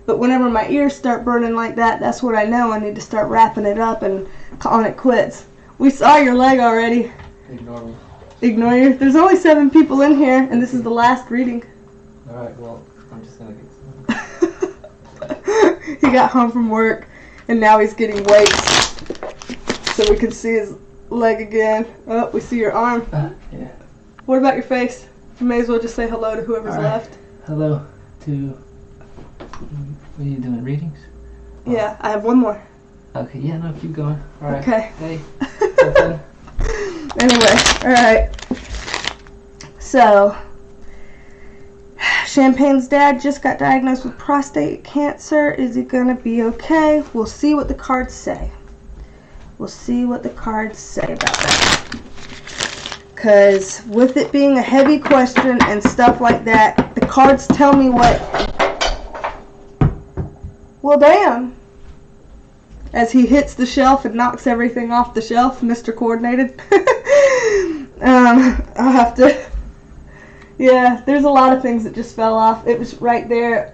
but whenever my ears start burning like that, that's what I know I need to start wrapping it up and calling it quits. We saw your leg already. Ignore me. Ignore you. There's only 7 people in here, and this is the last reading. Alright, well, I'm just gonna get some. He got home from work, and now he's getting weights. So we can see his leg again. Oh, we see your arm. Yeah. What about your face? You may as well just say hello to whoever's left. Hello to... What are you doing, readings? Yeah, I have one more. Okay, yeah, no, keep going. Alright. Okay. Hey. Okay. Anyway, alright. So, Champagne's dad just got diagnosed with prostate cancer. Is he gonna be okay? We'll see what the cards say. We'll see what the cards say about that. Because with it being a heavy question and stuff like that, the cards tell me what Well, damn. As he hits the shelf and knocks everything off the shelf, Mr. Coordinated. I'll have to... Yeah, there's a lot of things that just fell off. It was right there,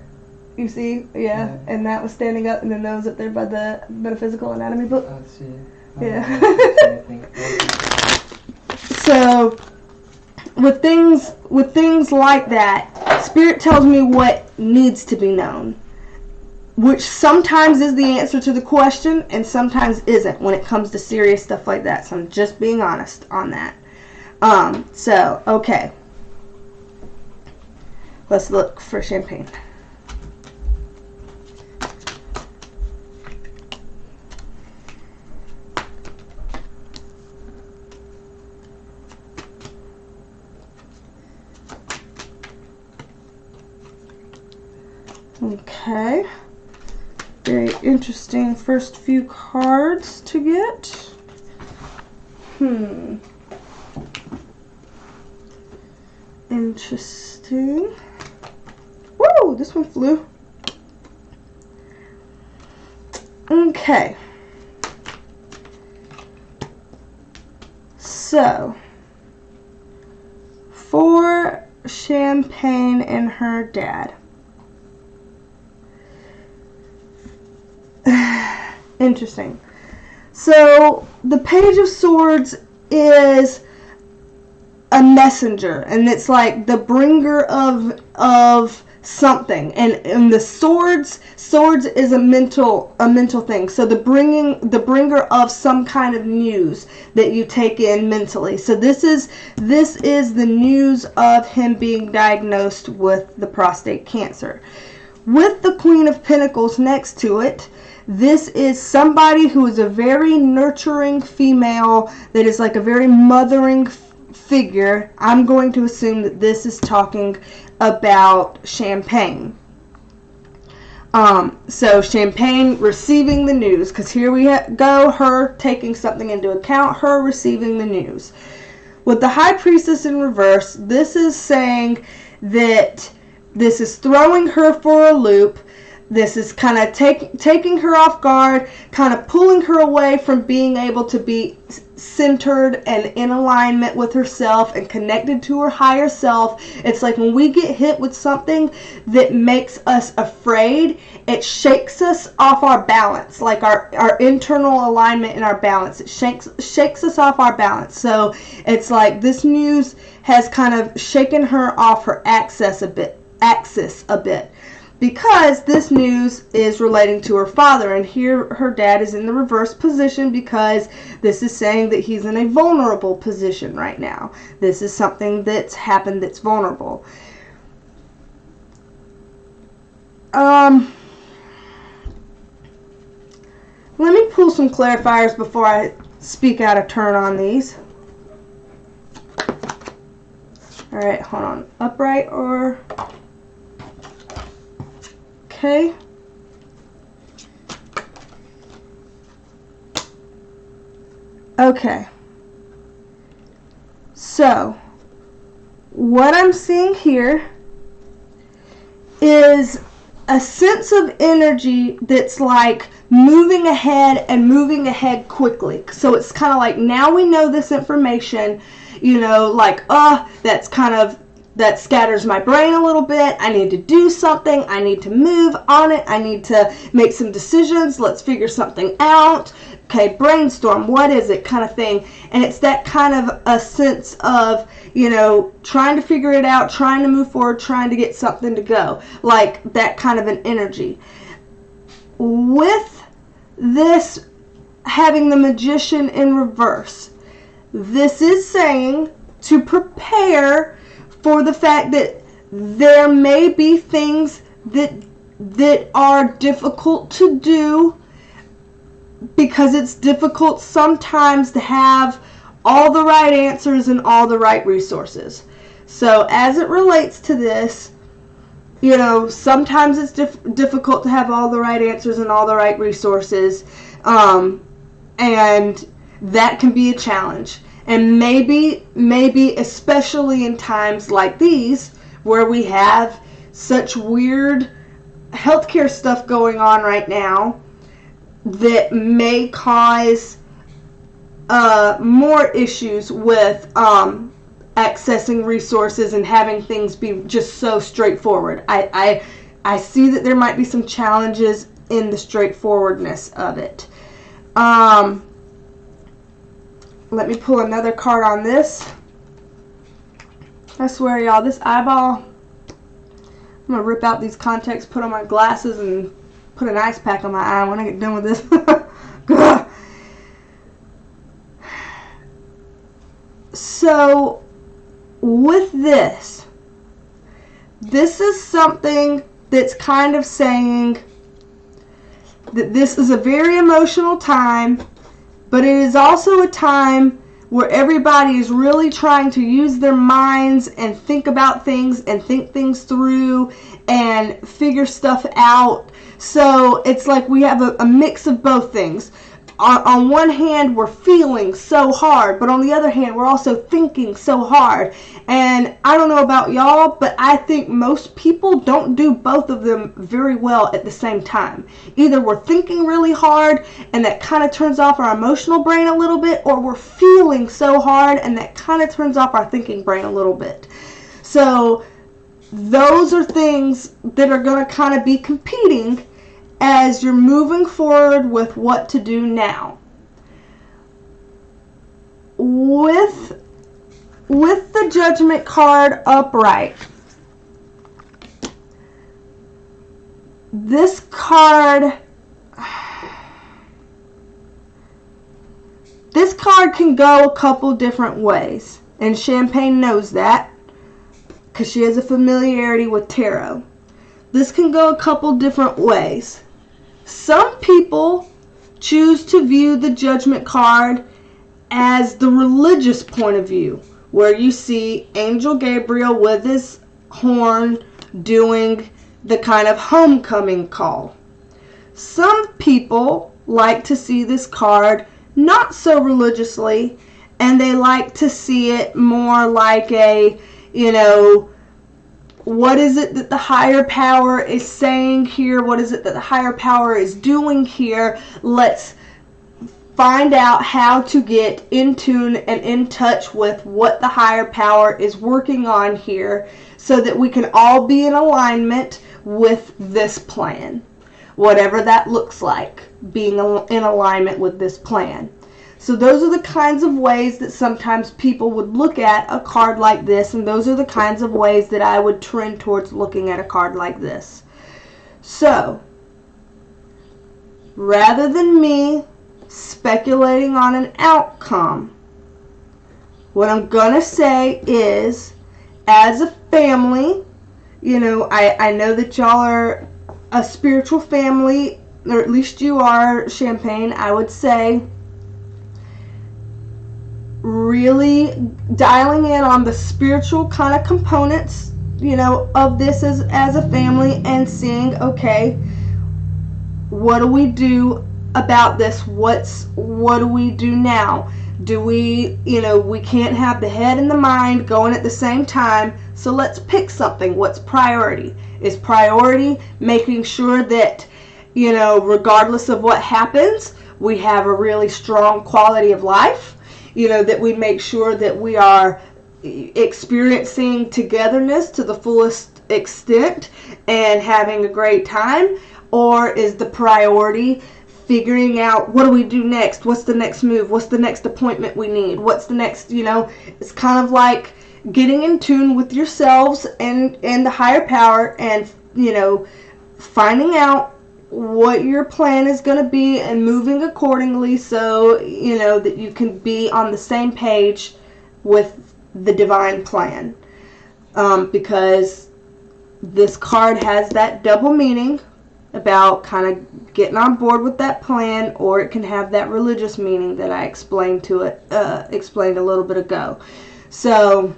you see? Yeah. And that was standing up, and then that was up there by the metaphysical anatomy book. Oh, see. Yeah. So, with things like that, Spirit tells me what needs to be known, which sometimes is the answer to the question and sometimes isn't when it comes to serious stuff like that. So I'm just being honest on that. So, okay. Let's look for champagne. Okay. Very interesting first few cards to get. Interesting. Woo! This one flew. Okay. So, for Champagne and her dad. Interesting. So, the Page of Swords is a messenger, and it's like the bringer of something, and the swords is a mental thing. So the bringer of some kind of news that you take in mentally. So this is the news of him being diagnosed with the prostate cancer. With the Queen of Pentacles next to it, this is somebody who is a very nurturing female that is like a very mothering figure. I'm going to assume that this is talking about Champagne. So Champagne receiving the news, because here we go, her taking something into account, her receiving the news. With the High Priestess in reverse, this is saying that this is throwing her for a loop. This is kind of taking her off guard, kind of pulling her away from being able to be centered and in alignment with herself and connected to her higher self. It's like when we get hit with something that makes us afraid, it shakes us off our balance, like our internal alignment and our balance. It shakes us off our balance. So it's like this news has kind of shaken her off her axis a bit. Because this news is relating to her father, and here her dad is in the reverse position because this is saying that he's in a vulnerable position right now. This is something that's happened that's vulnerable. Let me pull some clarifiers before I speak out of turn on these. Alright, hold on. Upright or... Okay. Okay. So, what I'm seeing here is a sense of energy that's like moving ahead and moving ahead quickly. So it's kind of like, now we know this information, you know, like, that scatters my brain a little bit. I need to do something. I need to move on it. I need to make some decisions. Let's figure something out. Okay, brainstorm. What is it? Kind of thing. And it's that kind of a sense of, you know, trying to figure it out, trying to move forward, trying to get something to go. Like that kind of an energy. With this having the Magician in reverse, this is saying to prepare for the fact that there may be things that are difficult to do, because it's difficult sometimes to have all the right answers and all the right resources. So as it relates to this, you know, sometimes it's difficult to have all the right answers and all the right resources, and that can be a challenge. And maybe especially in times like these, where we have such weird healthcare stuff going on right now that may cause more issues with accessing resources and having things be just so straightforward. I see that there might be some challenges in the straightforwardness of it. Let me pull another card on this. I swear, y'all, this eyeball, I'm going to rip out these contacts, put on my glasses, and put an ice pack on my eye when I get done with this. So, with this is something that's kind of saying that this is a very emotional time, but it is also a time where everybody is really trying to use their minds and think about things and think things through and figure stuff out. So it's like we have a mix of both things. On one hand, we're feeling so hard, but on the other hand, we're also thinking so hard. And I don't know about y'all, but I think most people don't do both of them very well at the same time. Either we're thinking really hard, and that kind of turns off our emotional brain a little bit, or we're feeling so hard, and that kind of turns off our thinking brain a little bit. So those are things that are going to kind of be competing as you're moving forward with what to do now. With the Judgment card upright, this card can go a couple different ways, and Champagne knows that because she has a familiarity with tarot. This can go a couple different ways. Some people choose to view the Judgment card as the religious point of view, where you see Angel Gabriel with his horn doing the kind of homecoming call. Some people like to see this card not so religiously, and they like to see it more like a, what is it that the higher power is saying here? What is it that the higher power is doing here? Let's find out how to get in tune and in touch with what the higher power is working on here so that we can all be in alignment with this plan. Whatever that looks like, being in alignment with this plan. So those are the kinds of ways that sometimes people would look at a card like this, and those are the kinds of ways that I would trend towards looking at a card like this. So, rather than me speculating on an outcome, what I'm going to say is, as a family, I know that y'all are a spiritual family, or at least you are, Champagne, I would say, really dialing in on the spiritual kind of components, of this as a family, and seeing, okay, what do we do about this? What do we do now? Do we, we can't have the head and the mind going at the same time, so let's pick something. What's priority? Is priority making sure that, regardless of what happens, we have a really strong quality of life? That we make sure that we are experiencing togetherness to the fullest extent and having a great time? Or is the priority figuring out, what do we do next? What's the next move? What's the next appointment we need? What's the next, it's kind of like getting in tune with yourselves and the higher power, and, finding out what your plan is going to be and moving accordingly, so that you can be on the same page with the divine plan, because this card has that double meaning about kind of getting on board with that plan, or it can have that religious meaning that I explained a little bit ago. So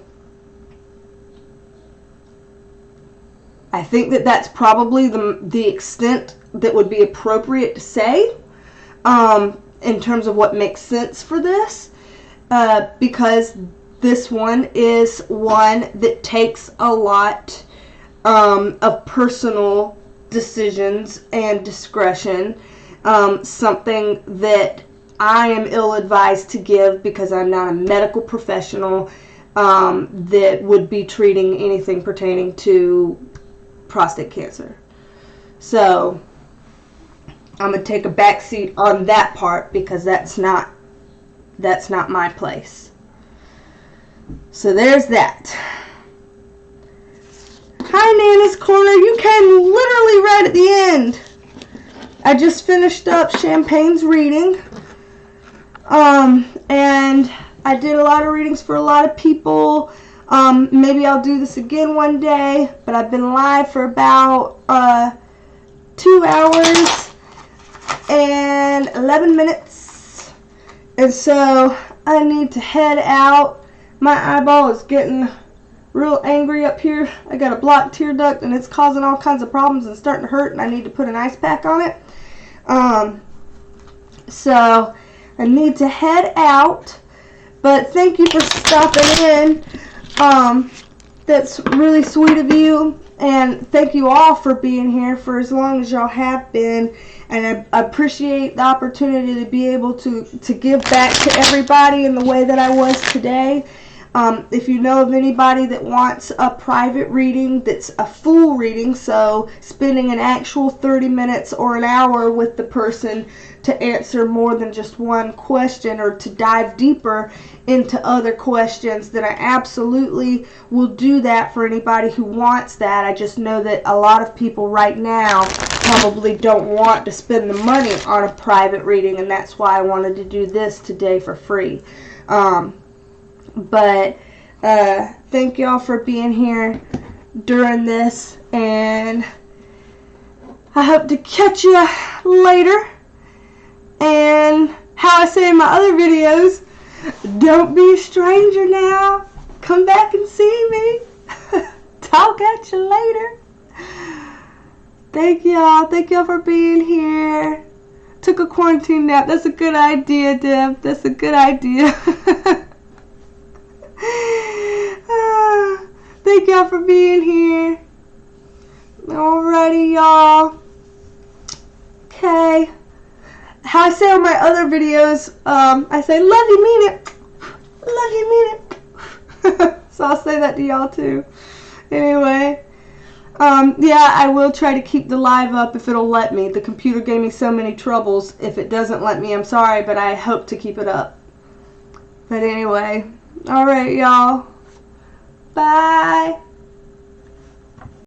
I think that that's probably the extent that would be appropriate to say in terms of what makes sense for this, because this one is one that takes a lot of personal decisions and discretion. Something that I am ill-advised to give because I'm not a medical professional that would be treating anything pertaining to prostate cancer. So I'm going to take a back seat on that part because that's not my place. So there's that. Hi, Nana's Corner. You came literally right at the end. I just finished up Champagne's reading. And I did a lot of readings for a lot of people. Maybe I'll do this again one day, but I've been live for about 2 hours and 11 minutes. And so I need to head out. My eyeball is getting real angry up here. I got a blocked tear duct and it's causing all kinds of problems and starting to hurt, and I need to put an ice pack on it. So I need to head out, but thank you for stopping in. That's really sweet of you, and thank you all for being here for as long as y'all have been, and I appreciate the opportunity to be able to give back to everybody in the way that I was today. If you know of anybody that wants a private reading that's a full reading, so spending an actual 30 minutes or an hour with the person to answer more than just one question or to dive deeper into other questions, then I absolutely will do that for anybody who wants that. I just know that a lot of people right now probably don't want to spend the money on a private reading, and that's why I wanted to do this today for free. But thank y'all for being here during this, and I hope to catch you later. And how I say in my other videos, don't be a stranger now. Come back and see me. Talk at you later. Thank y'all. Thank y'all for being here. Took a quarantine nap. That's a good idea, Deb. That's a good idea. Thank y'all for being here. Alrighty, y'all. Okay. How I say on my other videos, I say, love you, mean it. Love you, mean it. So I'll say that to y'all too. Anyway. Yeah, I will try to keep the live up if it'll let me. The computer gave me so many troubles. If it doesn't let me, I'm sorry, but I hope to keep it up. But anyway. Alright, y'all. Bye.